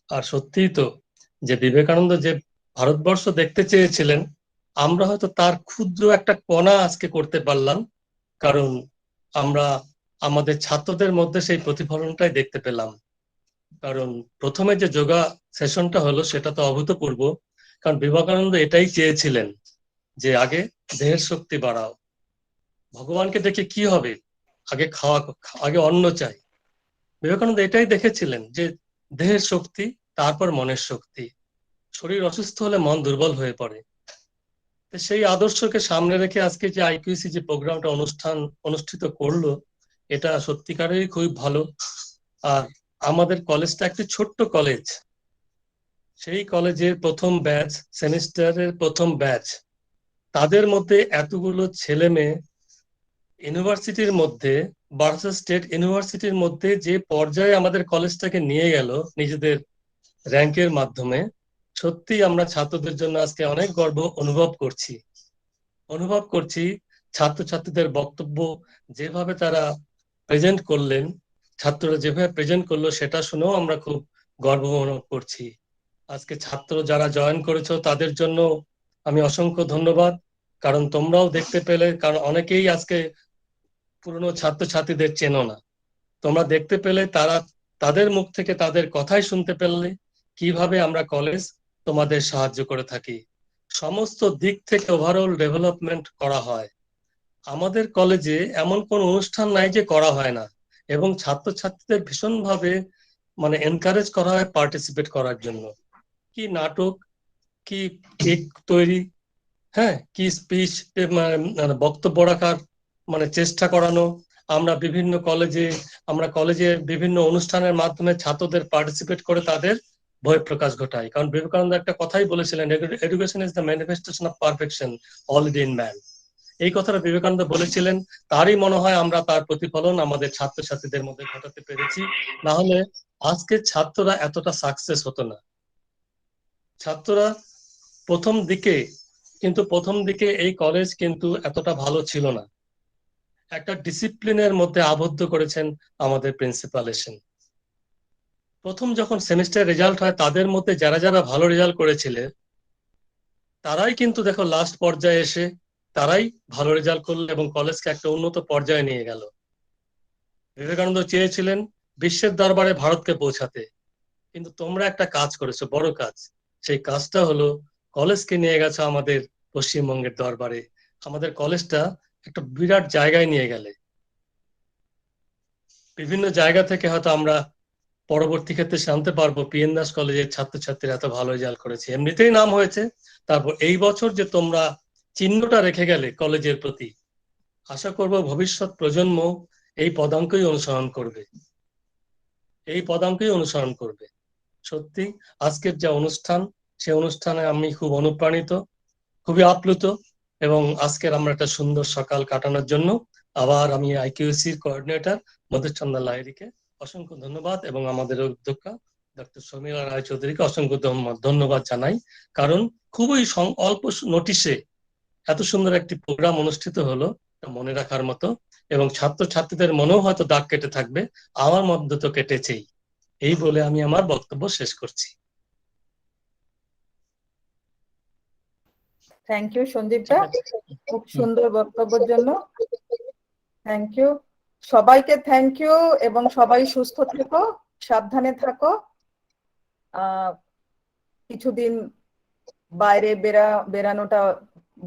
আর সত্যিই তো যে বিবেকানন্দ যে ভারতবর্ষ দেখতে চেয়েছিলেন, আমরা হয়তো তার ক্ষুদ্র একটা কণা আজকে করতে পারলাম, কারণ আমরা আমাদের ছাত্রদের মধ্যে সেই প্রতিফলনটাই দেখতে পেলাম। কারণ প্রথমে যে যোগা সেশনটা হলো সেটা তো অভূতপূর্ব, কারণ বিবেকানন্দ এটাই চেয়েছিলেন যে আগে দেহের শক্তি বাড়াও। ভগবানকে দেখে কি হবে, আগে আগে অন্ন চাই। বিবেকানন্দ এটাই দেখেছিলেন যে দেহের শক্তি, তারপর মনের শক্তি। শরীর অসুস্থ হলে মন দুর্বল হয়ে পড়ে। সেই আদর্শকে সামনে রেখে আজকে যে আইকিউএসি যে প্রোগ্রামটা অনুষ্ঠিত করলো, এটা সত্যিকারেরই খুবই ভালো। আর আমাদের কলেজটা একটি ছোট্ট কলেজ, সেই কলেজের প্রথম ব্যাচ, সেমিস্টারের প্রথম ব্যাচ, তাদের মধ্যে এতগুলো ছেলে মেয়ে ইউনিভার্সিটির মধ্যে, বারাসাত স্টেট ইউনিভার্সিটির মধ্যে যে পর্যায়ে আমাদের কলেজটাকে নিয়ে গেল নিজেদের র্যাঙ্কের মাধ্যমে, সত্যি আমরা ছাত্রদের জন্য আজকে অনেক গর্ব অনুভব করছি। ছাত্রছাত্রীদের বক্তব্য যেভাবে তারা প্রেজেন্ট করলেন, ছাত্ররা যেভাবে প্রেজেন্ট করলো, সেটা শুনেও আমরা খুব গর্ব অনুভব করছি। আজকে ছাত্র যারা জয়েন করেছো তাদের জন্য আমি অসংখ্য ধন্যবাদ, কারণ তোমরাও দেখতে পেলে, কারণ অনেকেই আজকে পুরনো ছাত্রছাত্রীদের চেনো না, তোমরা দেখতে পেলে, তাদের মুখ থেকে তাদের কথাই শুনতে পেলে কিভাবে আমরা কলেজ তোমাদের সাহায্য করে থাকি। সমস্ত দিক থেকে ওভারঅল ডেভেলপমেন্ট করা হয়। আমাদের কলেজে এমন কোন অনুষ্ঠান নাই যে করা হয় না, এবং ছাত্রছাত্রীদের ভীষণভাবে এনকারেজ করা হয় পার্টিসিপেট করার জন্য। কি নাটক, কি কেক তৈরি, হ্যাঁ, কি স্পিচ, বক্তব্য রাখার চেষ্টা করানো। আমরা কলেজে বিভিন্ন অনুষ্ঠানের মাধ্যমে ছাত্রদের পার্টিসিপেট করে তাদের বই প্রকাশ ঘটাই। কারণ বিবেকানন্দ একটা কথাই বলেছিলেন, education is the manifestation of perfection already in man. এই কথাটা বিবেকানন্দ বলেছিলেন, তারই মনে হয় আমরা তার প্রতিফলন আমাদের ছাত্রছাত্রীদের মধ্যে ঘটাতে পেরেছি। না হলে আজকে ছাত্ররা এতটা সাকসেস হতো না। ছাত্ররা প্রথম দিকে এই কলেজ কিন্তু এতটা ভালো ছিল না। একটা ডিসিপ্লিনের মধ্যে আবদ্ধ করেছেন আমাদের প্রিন্সিপাল এসেন। প্রথম যখন সেমিস্টার রেজাল্ট হয় তাদের মধ্যে যারা যারা ভালো রেজাল্ট করেছিলেন তারাই কিন্তু দেখো লাস্ট পর্যায়ে এসে তারাই ভালো রেজাল্ট করলো এবং কলেজকে একটা উন্নত পর্যায়ে নিয়ে গেল। বিবেকানন্দ চেয়েছিলেন বিশ্বের দরবারে ভারতকে পৌঁছাতে, কিন্তু তোমরা একটা কাজ করেছো, বড় কাজ। সেই কাজটা হলো কলেজকে নিয়ে গেছো আমাদের পশ্চিমবঙ্গের দরবারে। আমাদের কলেজটা একটা বিরাট জায়গায় নিয়ে গেলে। বিভিন্ন জায়গা থেকে হয়তো আমরা পরবর্তী ক্ষেত্রে জানতে পারবো পিএন দাস কলেজের ছাত্রছাত্রীরা এত ভালো রেজাল্ট করেছে, এমনিতেই নাম হয়েছে। তারপর এই বছর যে তোমরা চিহ্নটা রেখে গেলে কলেজের প্রতি, আশা করব ভবিষ্যৎ প্রজন্ম এই পদাঙ্কই অনুসরণ করবে, এই পদাঙ্কই অনুসরণ করবে। সত্যি আজকের যে অনুষ্ঠান, সে অনুষ্ঠানে আমি খুব অনুপ্রাণিত, খুবই আপ্লুত, এবং আজকের আমরা একটা সুন্দর সকাল কাটানোর জন্য আবার আমি আইকিউসির কোঅর্ডিনেটর মধুচন্দ্র লাহিড়ীকে অসংখ্য ধন্যবাদ এবং আমাদের অধ্যক্ষা ডক্টর শর্মিলা রায়চৌধুরীকে অসংখ্য ধন্যবাদ জানাই। কারণ খুবই অল্প নোটিশে এত সুন্দর একটি প্রোগ্রাম অনুষ্ঠিত হলো, মনে রাখার মতো, এবং ছাত্রছাত্রীদের মনেও হয়তো দাগ কেটে থাকবে, আমার মধ্যে তো কেটেছেই। এই বলে আমি আমার বক্তব্য শেষ করছি। থ্যাংক ইউ সন্দীপ দা, খুব সুন্দর বক্তব্যের জন্য। থ্যাংক ইউ সবাইকে, থ্যাংক ইউ, এবং সবাই সুস্থ থেকো, সাবধানে থাকো। কিছুদিন বাইরে বেরানোটা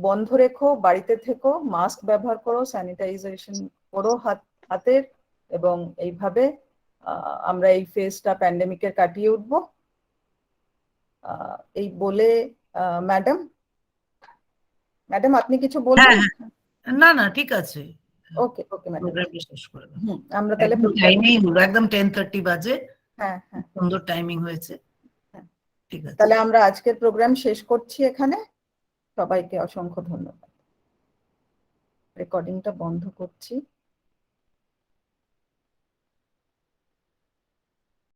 বন্ধ রেখো, বাড়িতে থেকো, মাস্ক ব্যবহার করো, স্যানিটাইজেশন করো হাতের, এবং এইভাবে আমরা এই ফেজটা প্যান্ডেমিকের কাটিয়ে উঠবো। এই বলে ম্যাডাম আপনি কিছু বলবেন? না ঠিক আছে, ওকে ম্যাডাম, প্রোগ্রামটা শেষ করে দাও। আমরা তাহলে টাইমেই হলো, একদম 10:30 বাজে। হ্যাঁ, সুন্দর টাইমিং হয়েছে। ঠিক আছে, তাহলে আমরা আজকের প্রোগ্রাম শেষ করছি এখানে। সবাইকে অসংখ্য ধন্যবাদ। রেকর্ডিংটা বন্ধ করছি।